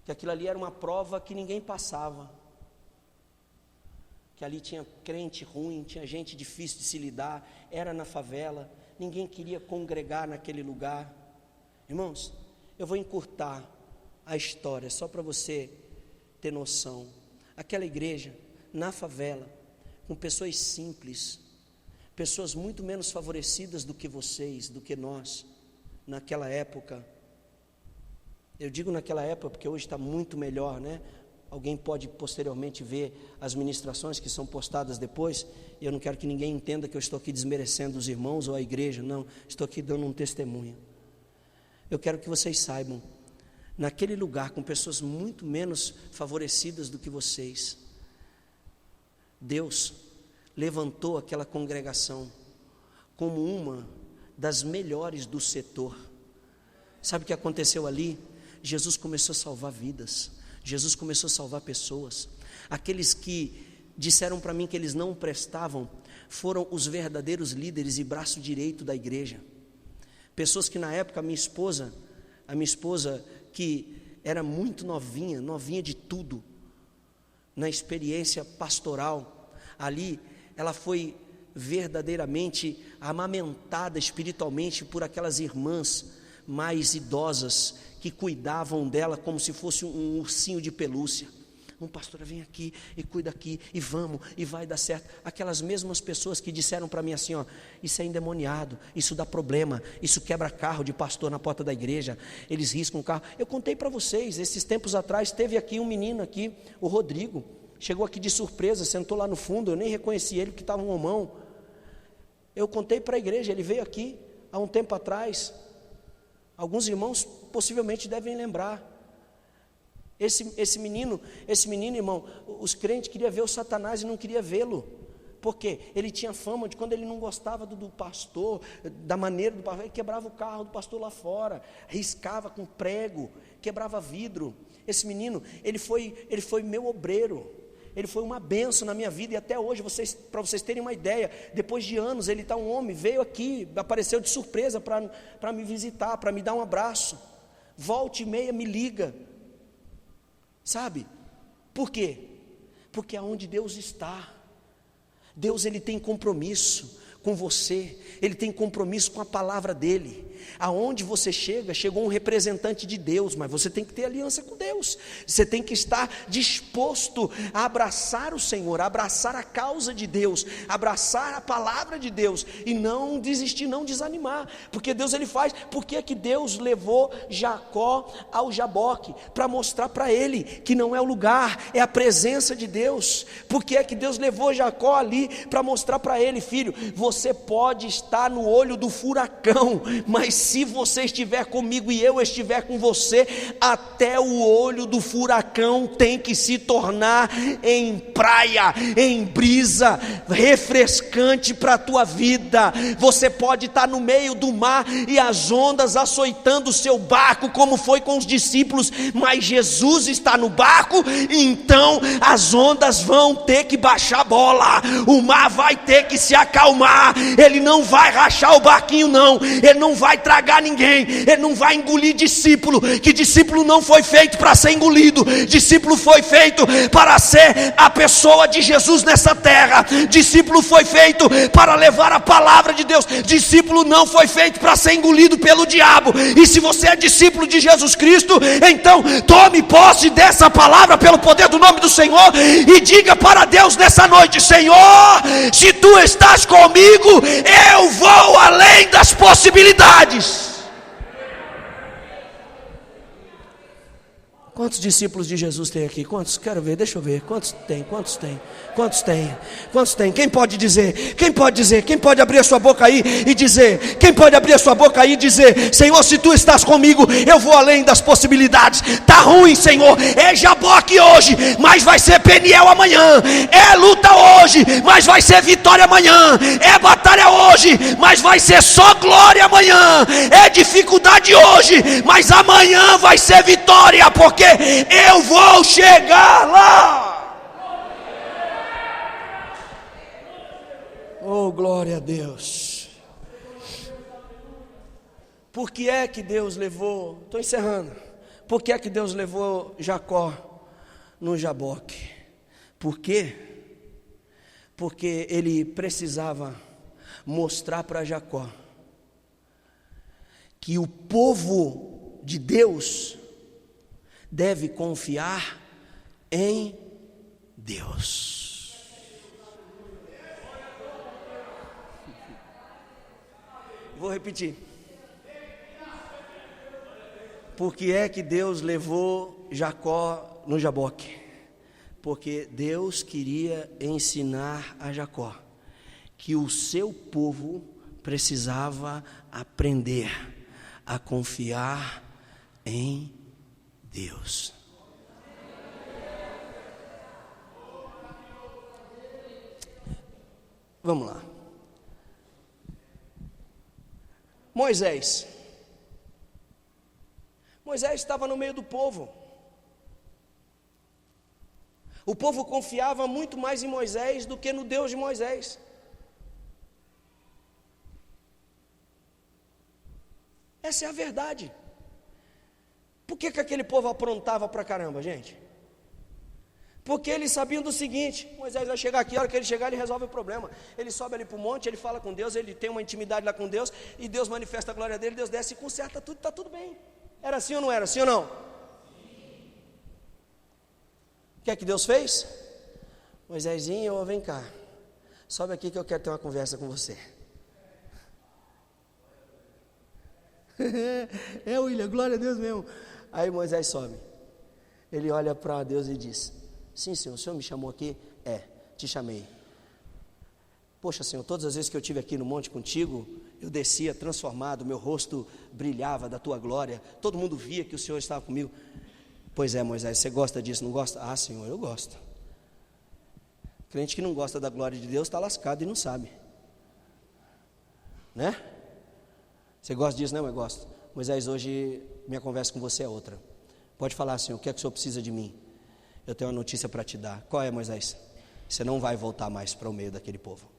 que aquilo ali era uma prova que ninguém passava, que ali tinha crente ruim, tinha gente difícil de se lidar, era na favela, ninguém queria congregar naquele lugar. Irmãos, eu vou encurtar a história, só para você ter noção. Aquela igreja, na favela, com pessoas simples, pessoas muito menos favorecidas do que vocês, do que nós, naquela época. Eu digo naquela época porque hoje está muito melhor, né? Alguém pode posteriormente ver as ministrações que são postadas depois, e eu não quero que ninguém entenda que eu estou aqui desmerecendo os irmãos ou a igreja, não, estou aqui dando um testemunho. Eu quero que vocês saibam, naquele lugar, com pessoas muito menos favorecidas do que vocês, Deus levantou aquela congregação como uma das melhores do setor. Sabe o que aconteceu ali? Jesus começou a salvar vidas, Jesus começou a salvar pessoas. Aqueles que disseram para mim que eles não prestavam, foram os verdadeiros líderes e braço direito da igreja. Pessoas que na época a minha esposa que era muito novinha de tudo, na experiência pastoral, ali ela foi verdadeiramente amamentada espiritualmente por aquelas irmãs mais idosas, que cuidavam dela como se fosse um ursinho de pelúcia. Pastora, vem aqui e cuida aqui, e vamos, e vai dar certo. Aquelas mesmas pessoas que disseram para mim assim, ó, isso é endemoniado, isso dá problema, isso quebra carro de pastor na porta da igreja, eles riscam o carro. Eu contei para vocês, esses tempos atrás, teve aqui um menino aqui, o Rodrigo, chegou aqui de surpresa, sentou lá no fundo, eu nem reconheci ele, porque estava um homão. Eu contei para a igreja, ele veio aqui há um tempo atrás. Alguns irmãos possivelmente devem lembrar. Esse menino, irmão, os crentes queriam ver o Satanás e não queriam vê-lo. Por quê? Ele tinha fama de quando ele não gostava do pastor, da maneira do pastor, ele quebrava o carro do pastor lá fora, riscava com prego, quebrava vidro. Esse menino, ele foi meu obreiro. Ele foi uma bênção na minha vida, e até hoje, para vocês terem uma ideia, depois de anos, ele está um homem, veio aqui, apareceu de surpresa para me visitar, para me dar um abraço, volta e meia me liga, sabe? Por quê? Porque aonde Deus está, Deus ele tem compromisso com você, ele tem compromisso com a palavra dele. Aonde você chegou um representante de Deus, mas você tem que ter aliança com Deus, você tem que estar disposto a abraçar o Senhor, a abraçar a causa de Deus, abraçar a palavra de Deus, e não desistir, não desanimar, porque Deus ele faz. Por que que Deus levou Jacó ao Jaboque? Para mostrar para ele que não é o lugar, é a presença de Deus. Por que é que Deus levou Jacó ali? Para mostrar para ele, filho, você pode estar no olho do furacão, mas se você estiver comigo e eu estiver com você, até o olho do furacão tem que se tornar em praia, em brisa refrescante para a tua vida. Você pode estar no meio do mar e as ondas açoitando o seu barco, como foi com os discípulos, mas Jesus está no barco, então as ondas vão ter que baixar a bola, o mar vai ter que se acalmar, ele não vai rachar o barquinho não, ele não vai tragar ninguém, ele não vai engolir discípulo, que discípulo não foi feito para ser engolido, discípulo foi feito para ser a pessoa de Jesus nessa terra, discípulo foi feito para levar a palavra de Deus, discípulo não foi feito para ser engolido pelo diabo. E se você é discípulo de Jesus Cristo, então tome posse dessa palavra pelo poder do nome do Senhor e diga para Deus nessa noite: Senhor, se tu estás comigo, eu vou além das possibilidades. Quantos discípulos de Jesus tem aqui? Quantos? Quero ver, deixa eu ver. Quantos tem? Quantos tem? Quantos tem? Quantos tem? Quem pode dizer? Quem pode dizer? Quem pode abrir a sua boca aí e dizer? Quem pode abrir a sua boca aí e dizer: Senhor, se tu estás comigo, eu vou além das possibilidades. Tá ruim, Senhor, é Jaboque hoje, mas vai ser Peniel amanhã. É luta hoje, mas vai ser vitória amanhã. É batalha hoje, mas vai ser só glória amanhã. É dificuldade hoje, mas amanhã vai ser vitória, porque eu vou chegar lá. Oh, glória a Deus. Por que é que Deus levou, estou encerrando, por que é que Deus levou Jacó no Jaboque? Por quê? Porque ele precisava mostrar para Jacó que o povo de Deus deve confiar em Deus. Vou repetir. Por que é que Deus levou Jacó no Jaboque? Porque Deus queria ensinar a Jacó que o seu povo precisava aprender a confiar em Deus. Vamos lá. Moisés estava no meio do povo. O povo confiava muito mais em Moisés do que no Deus de Moisés. Essa é a verdade. Por que aquele povo aprontava pra caramba, gente? Porque eles sabiam do seguinte: Moisés vai chegar aqui, a hora que ele chegar ele resolve o problema. Ele sobe ali para o monte, ele fala com Deus, ele tem uma intimidade lá com Deus, e Deus manifesta a glória dele, Deus desce e conserta tudo, está tudo bem. Era assim ou não era? Sim ou não? O que é que Deus fez? Moisésinho, vem cá, sobe aqui que eu quero ter uma conversa com você. William, glória a Deus mesmo. Aí Moisés sobe, ele olha para Deus e diz: sim, Senhor, o Senhor me chamou aqui? Te chamei. Poxa, Senhor, todas as vezes que eu estive aqui no monte contigo, eu descia transformado, meu rosto brilhava da tua glória, todo mundo via que o Senhor estava comigo. Pois é, Moisés, você gosta disso, não gosta? Ah, Senhor, eu gosto. Crente que não gosta da glória de Deus está lascado e não sabe, né? Você gosta disso, não? Eu gosto. Moisés, hoje minha conversa com você é outra. Pode falar, Senhor, o que é que o Senhor precisa de mim? Eu tenho uma notícia para te dar. Qual é, Moisés? Você não vai voltar mais para o meio daquele povo.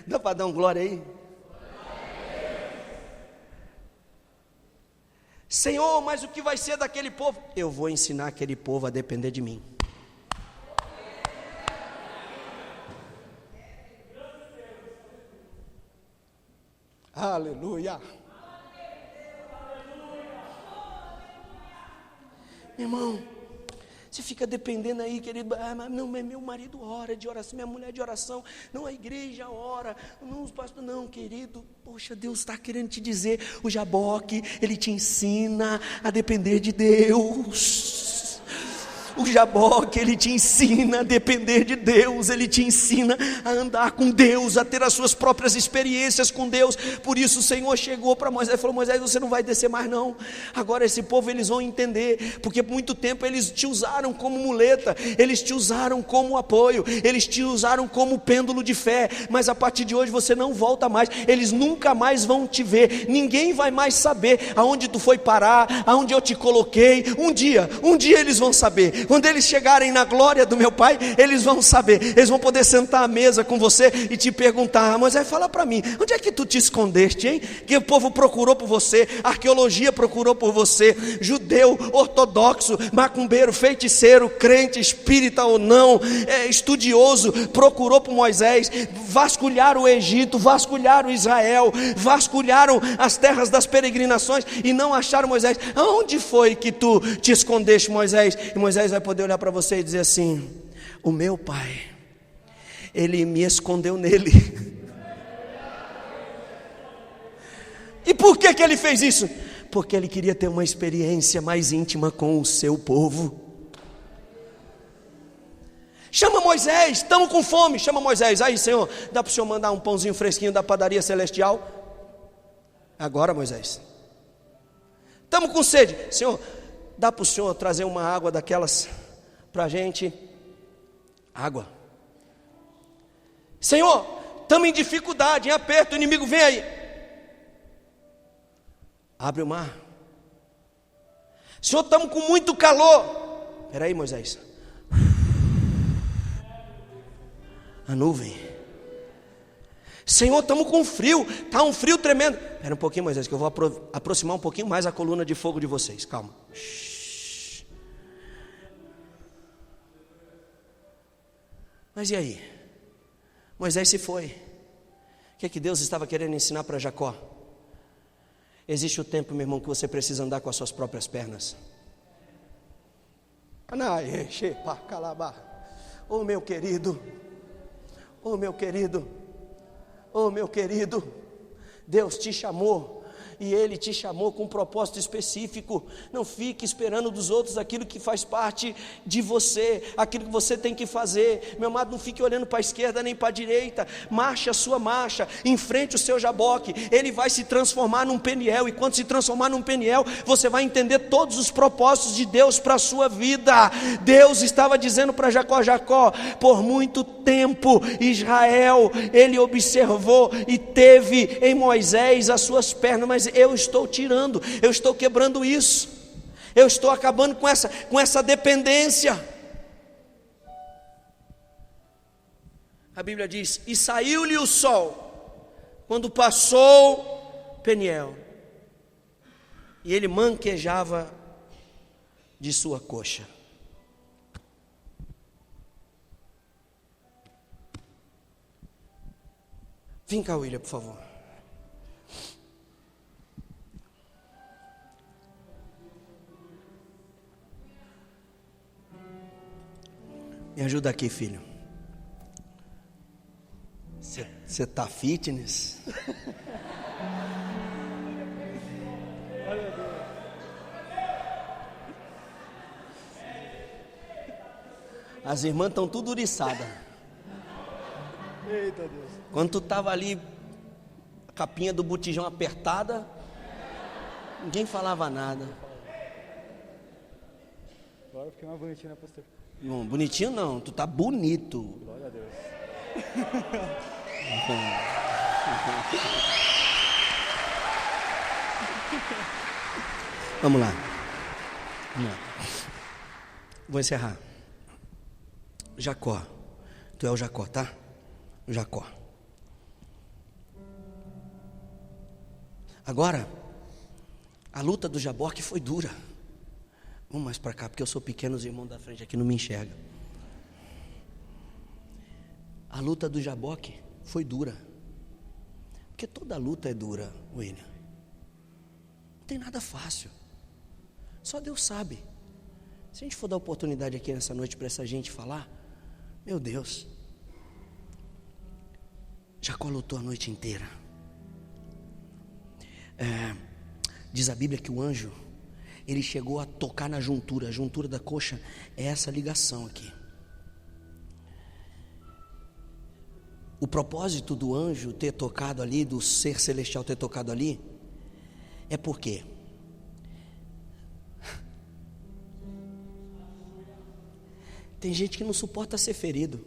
Dá para dar um glória aí? Senhor, mas o que vai ser daquele povo? Eu vou ensinar aquele povo a depender de mim. Aleluia. Meu irmão, você fica dependendo aí, querido, mas não, meu marido ora de oração, minha mulher de oração, não, a igreja ora, não, os pastores, não, querido, poxa, Deus está querendo te dizer, o Jaboque, ele te ensina a depender de Deus. O Jaboque, ele te ensina a depender de Deus, ele te ensina a andar com Deus, a ter as suas próprias experiências com Deus. Por isso o Senhor chegou para Moisés e falou: Moisés, você não vai descer mais não. Agora esse povo eles vão entender, porque por muito tempo eles te usaram como muleta, eles te usaram como apoio, eles te usaram como pêndulo de fé, mas a partir de hoje você não volta mais, eles nunca mais vão te ver, ninguém vai mais saber aonde tu foi parar, aonde eu te coloquei. Um dia eles vão saber. Quando eles chegarem na glória do meu Pai, eles vão saber, eles vão poder sentar à mesa com você e te perguntar: Moisés, fala para mim, onde é que tu te escondeste, hein? Que o povo procurou por você, a arqueologia procurou por você, judeu, ortodoxo, macumbeiro, feiticeiro, crente, espírita ou não, estudioso, procurou por Moisés, vasculharam o Egito, vasculharam Israel, vasculharam as terras das peregrinações e não acharam Moisés. Aonde foi que tu te escondeste, Moisés? E Moisés vai poder olhar para você e dizer assim: o meu Pai, ele me escondeu nele. E por que ele fez isso? Porque ele queria ter uma experiência mais íntima com o seu povo. Chama Moisés, estamos com fome. Chama Moisés, aí Senhor, dá para o Senhor mandar um pãozinho fresquinho da padaria celestial? Agora, Moisés. Estamos com sede, Senhor, dá para o Senhor trazer uma água daquelas para a gente? Água. Senhor, estamos em dificuldade, em aperto, o inimigo vem aí. Abre o mar. Senhor, estamos com muito calor. Espera aí, Moisés. A nuvem. Senhor, estamos com frio, está um frio tremendo. Espera um pouquinho, Moisés, que eu vou aproximar um pouquinho mais a coluna de fogo de vocês. Calma. Shhh. Mas e aí? Moisés se foi. O que é que Deus estava querendo ensinar para Jacó? Existe o tempo, meu irmão, que você precisa andar com as suas próprias pernas. Oh meu querido, oh meu querido, oh meu querido, Deus te chamou. E Ele te chamou com um propósito específico. Não fique esperando dos outros aquilo que faz parte de você, aquilo que você tem que fazer. Meu amado, não fique olhando para a esquerda nem para a direita. Marche a sua marcha, enfrente o seu jaboque. Ele vai se transformar num Peniel. E quando se transformar num Peniel, você vai entender todos os propósitos de Deus para a sua vida. Deus estava dizendo para Jacó: Jacó, por muito tempo Israel, ele observou e teve em Moisés as suas pernas, mas eu estou tirando, eu estou quebrando isso, eu estou acabando com essa dependência. A Bíblia diz: e saiu-lhe o sol quando passou Peniel, e ele manquejava de sua coxa. Vem cá, William, por favor. Me ajuda aqui, filho. Você está fitness? As irmãs estão tudo uriçadas. Eita Deus. Quando tu estava ali, a capinha do botijão apertada, ninguém falava nada. Agora eu fiquei mais bonitinho, né, pastor? Bom, bonitinho não, tu tá bonito. Glória a Deus. Vamos lá. Vou encerrar. Jacó. Tu é o Jacó, tá? O Jacó. Agora, a luta do Jaboque foi dura. Vamos mais para cá, porque eu sou pequeno, os irmãos da frente aqui não me enxergam. A luta do Jaboque foi dura. Porque toda luta é dura, William. Não tem nada fácil. Só Deus sabe. Se a gente for dar oportunidade aqui nessa noite para essa gente falar, meu Deus. Jacó lutou a noite inteira. Diz a Bíblia que o anjo, ele chegou a tocar na juntura. A juntura da coxa é essa ligação aqui. O propósito do anjo ter tocado ali, do ser celestial ter tocado ali, é porque tem gente que não suporta ser ferido.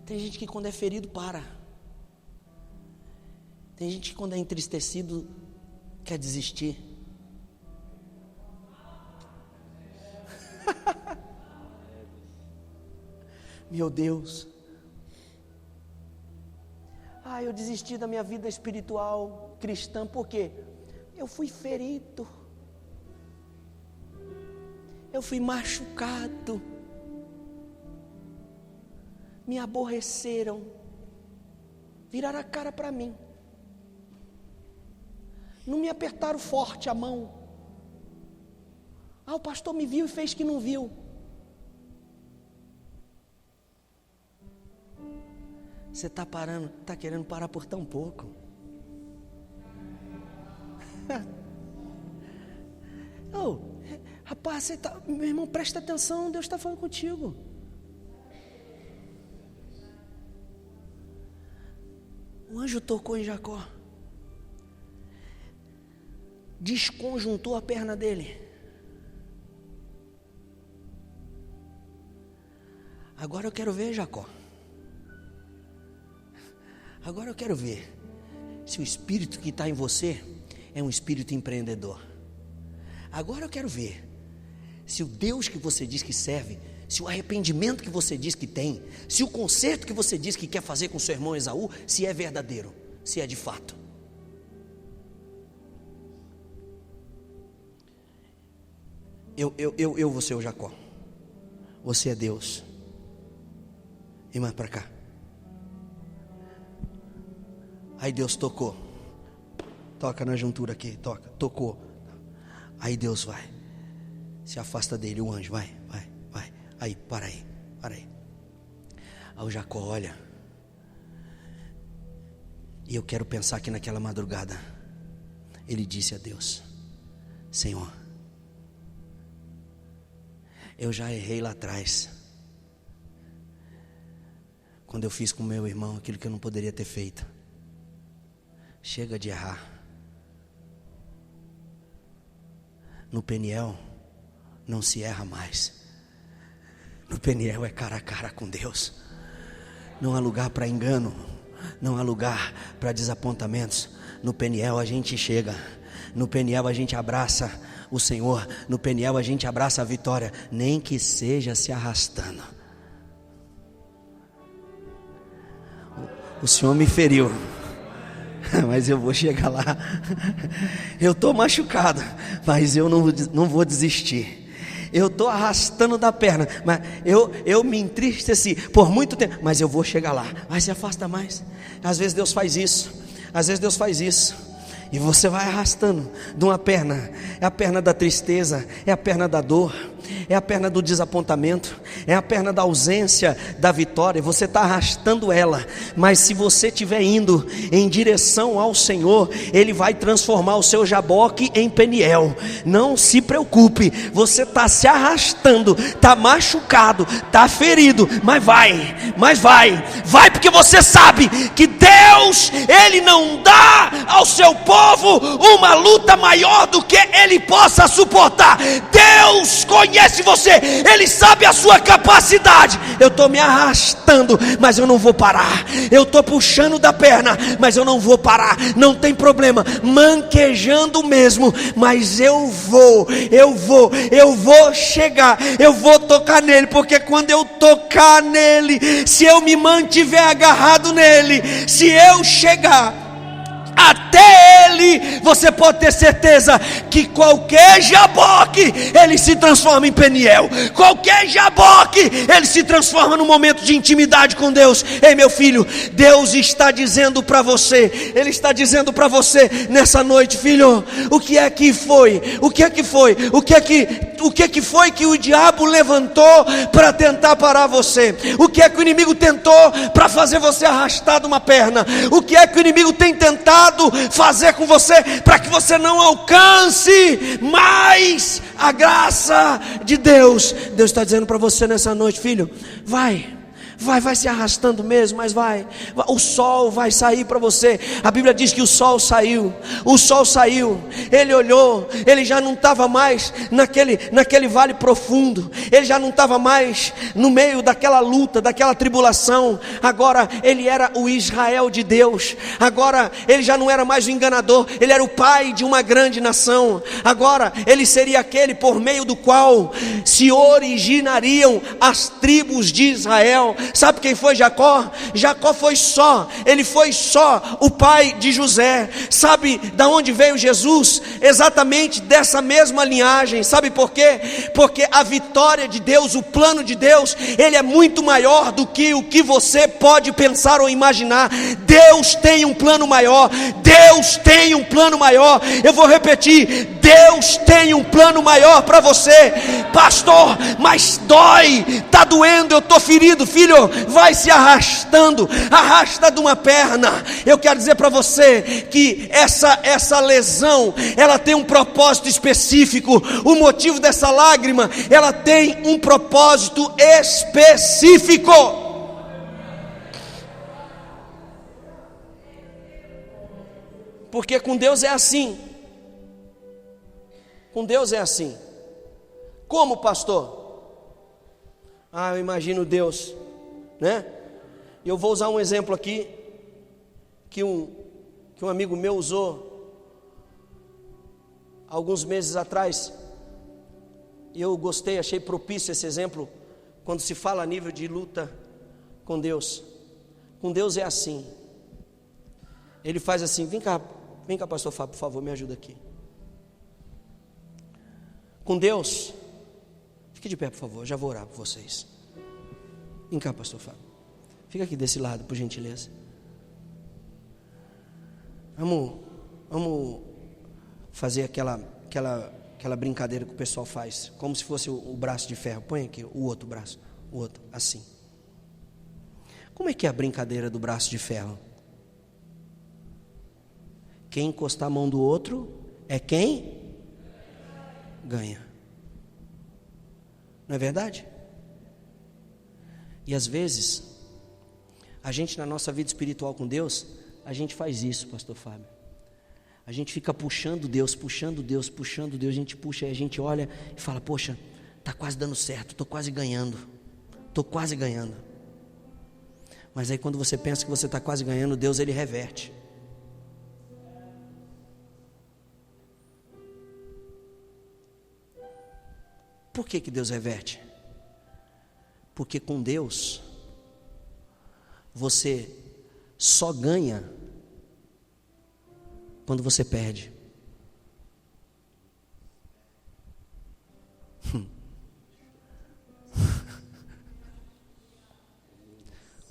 Tem gente que quando é ferido para. Tem gente que quando é entristecido quer desistir. Meu Deus. Eu desisti da minha vida espiritual cristã, por quê? Eu fui ferido. Eu fui machucado. Me aborreceram. Viraram a cara para mim. Não me apertaram forte a mão. O pastor me viu e fez que não viu. Você está parando, está querendo parar por tão pouco. Rapaz, meu irmão, presta atenção, Deus está falando contigo. O anjo tocou em Jacó, desconjuntou a perna dele. Agora eu quero ver, Jacó. Agora eu quero ver se o espírito que está em você é um espírito empreendedor. Agora eu quero ver se o Deus que você diz que serve, se o arrependimento que você diz que tem, se o conserto que você diz que quer fazer com seu irmão Esaú, se é verdadeiro, se é de fato. Eu vou ser o Jacó, você é Deus. E mais para cá. Aí Deus tocou, toca na juntura aqui, tocou. Aí Deus vai, se afasta dele, o anjo, vai. Aí, para aí. Aí o Jacó olha, e eu quero pensar que naquela madrugada, ele disse a Deus: Senhor, eu já errei lá atrás, quando eu fiz com meu irmão aquilo que eu não poderia ter feito. Chega de errar. No Peniel não se erra mais. No Peniel é cara a cara com Deus. Não há lugar para engano, não há lugar para desapontamentos. No Peniel a gente chega, no Peniel a gente abraça o Senhor, no Peniel a gente abraça a vitória, nem que seja se arrastando. O Senhor me feriu, mas eu vou chegar lá. Eu estou machucado, mas eu não vou desistir. Eu estou arrastando da perna, mas eu me entristeci por muito tempo, mas eu vou chegar lá. Vai, se afasta mais. Às vezes Deus faz isso, e você vai arrastando de uma perna. É a perna da tristeza, é a perna da dor, é a perna do desapontamento, é a perna da ausência da vitória. Você está arrastando ela, mas se você estiver indo em direção ao Senhor, Ele vai transformar o seu Jaboque em Peniel. Não se preocupe, você está se arrastando, está machucado, está ferido, mas vai, porque você sabe que Deus, Ele não dá ao seu povo uma luta maior do que ele possa suportar. Deus conhece você, Ele sabe a sua capacidade. Eu estou me arrastando, mas eu não vou parar. Eu estou puxando da perna, mas eu não vou parar. Não tem problema, manquejando mesmo, mas eu vou chegar, eu vou tocar nele, porque quando eu tocar nele, se eu me mantiver agarrado nele, se eu chegar até ele, você pode ter certeza que qualquer Jaboque, ele se transforma em Peniel. Qualquer Jaboque, ele se transforma num momento de intimidade com Deus. Ei, meu filho, Deus está dizendo para você, Ele está dizendo para você nessa noite: filho, o que é que foi que o diabo levantou para tentar parar você? O que é que o inimigo tentou para fazer você arrastar de uma perna? O que é que o inimigo tem tentado fazer com você para que você não alcance mais a graça de Deus? Deus está dizendo para você nessa noite: filho, vai se arrastando mesmo, mas vai. O sol vai sair para você. A Bíblia diz que o sol saiu, ele olhou, ele já não estava mais naquele vale profundo, ele já não estava mais no meio daquela luta, daquela tribulação. Agora ele era o Israel de Deus, agora ele já não era mais o enganador, ele era o pai de uma grande nação. Agora ele seria aquele por meio do qual se originariam as tribos de Israel. Sabe quem foi Jacó? Jacó foi só o pai de José. Sabe da onde veio Jesus? Exatamente dessa mesma linhagem. Sabe por quê? Porque a vitória de Deus, o plano de Deus, ele é muito maior do que o que você pode pensar ou imaginar. Deus tem um plano maior. Eu vou repetir: Deus tem um plano maior para você. Pastor, mas dói, está doendo, eu estou ferido. Filho, vai se arrastando, arrasta de uma perna. Eu quero dizer para você que essa lesão, ela tem um propósito específico. O motivo dessa lágrima, ela tem um propósito específico. Porque com Deus é assim. Com Deus é assim. Como, pastor? Eu imagino Deus, né? Eu vou usar um exemplo aqui que um amigo meu usou alguns meses atrás. E eu gostei, achei propício esse exemplo quando se fala a nível de luta com Deus é assim. Ele faz assim: vem cá, pastor Fábio, por favor, me ajuda aqui. Com Deus, fique de pé, por favor, já vou orar por vocês. Vem cá, pastor Fábio, fica aqui desse lado, por gentileza. Vamos fazer aquela brincadeira que o pessoal faz, como se fosse o braço de ferro. Põe aqui o outro braço, o outro, assim. Como é que é a brincadeira do braço de ferro? Quem encostar a mão do outro é quem ganha. Não é verdade? E às vezes, a gente na nossa vida espiritual com Deus, a gente faz isso, pastor Fábio. A gente fica puxando Deus, a gente puxa e a gente olha e fala: poxa, está quase dando certo, estou quase ganhando. Mas aí quando você pensa que você está quase ganhando, Deus ele reverte. Por que Deus reverte? Porque com Deus você só ganha quando você perde.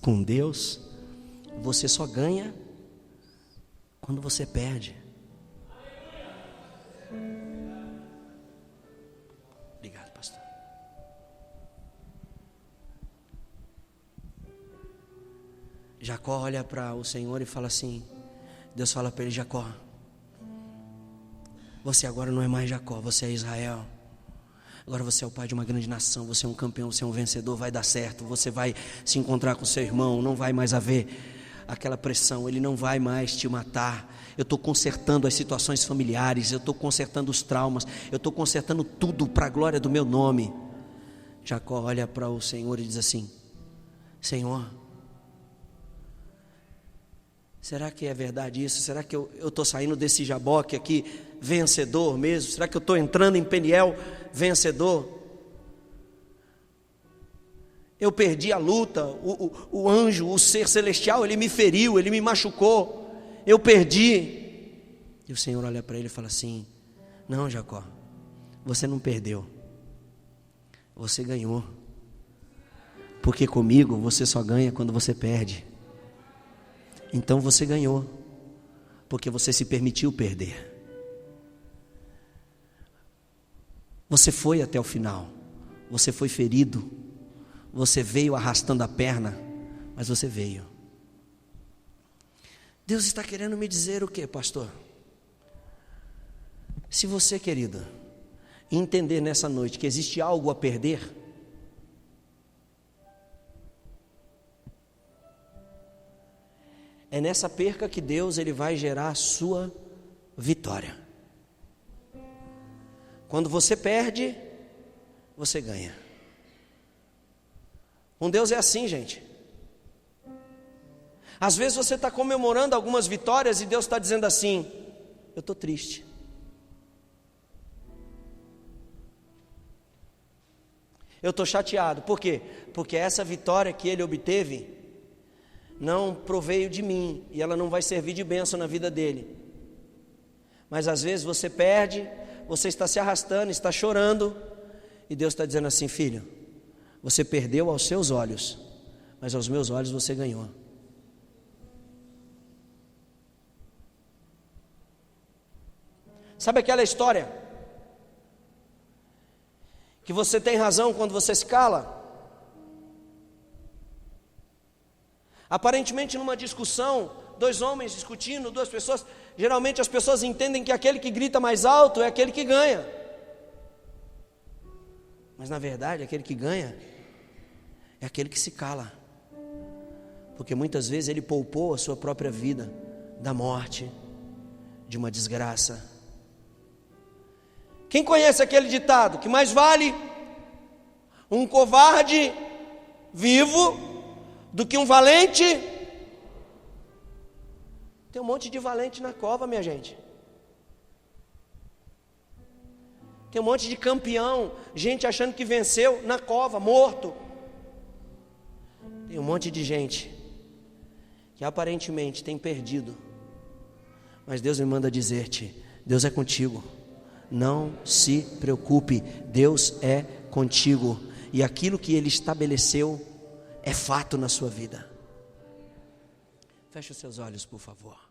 Com Deus você só ganha quando você perde. Obrigado, pastor. Jacó olha para o Senhor e fala assim, Deus fala para ele: Jacó, você agora não é mais Jacó, você é Israel. Agora você é o pai de uma grande nação, você é um campeão, você é um vencedor, vai dar certo. Você vai se encontrar com seu irmão, não vai mais haver aquela pressão, ele não vai mais te matar. Eu estou consertando as situações familiares, eu estou consertando os traumas, eu estou consertando tudo para a glória do meu nome. Jacó olha para o Senhor e diz assim: Senhor, será que é verdade isso? Será que eu estou saindo desse Jaboque aqui vencedor mesmo? Será que eu estou entrando em Peniel vencedor? Eu perdi a luta, o anjo, o ser celestial, ele me feriu, ele me machucou, eu perdi. E o Senhor olha para ele e fala assim: não, Jacó, você não perdeu, você ganhou. Porque comigo você só ganha quando você perde. Então você ganhou, porque você se permitiu perder. Você foi até o final, você foi ferido, você veio arrastando a perna, mas você veio. Deus está querendo me dizer o que, pastor? Se você, querida, entender nessa noite que existe algo a perder, é nessa perca que Deus ele vai gerar a sua vitória. Quando você perde, você ganha. Com Deus é assim, gente. Às vezes você está comemorando algumas vitórias e Deus está dizendo assim: eu estou triste. Eu estou chateado. Por quê? Porque essa vitória que ele obteve não proveio de mim, e ela não vai servir de bênção na vida dele. Mas às vezes você perde, você está se arrastando, está chorando, e Deus está dizendo assim: filho, você perdeu aos seus olhos, mas aos meus olhos você ganhou. Sabe aquela história que você tem razão quando você se cala? Aparentemente numa discussão, dois homens discutindo, duas pessoas, geralmente as pessoas entendem que aquele que grita mais alto é aquele que ganha. Mas na verdade aquele que ganha é aquele que se cala. Porque muitas vezes ele poupou a sua própria vida da morte, de uma desgraça. Quem conhece aquele ditado que mais vale um covarde vivo do que um valente? Tem um monte de valente na cova, minha gente. Tem um monte de campeão, gente achando que venceu na cova, morto. Tem um monte de gente que aparentemente tem perdido, mas Deus me manda dizer-te: Deus é contigo. Não se preocupe, Deus é contigo, e aquilo que Ele estabeleceu é fato na sua vida. Feche os seus olhos, por favor.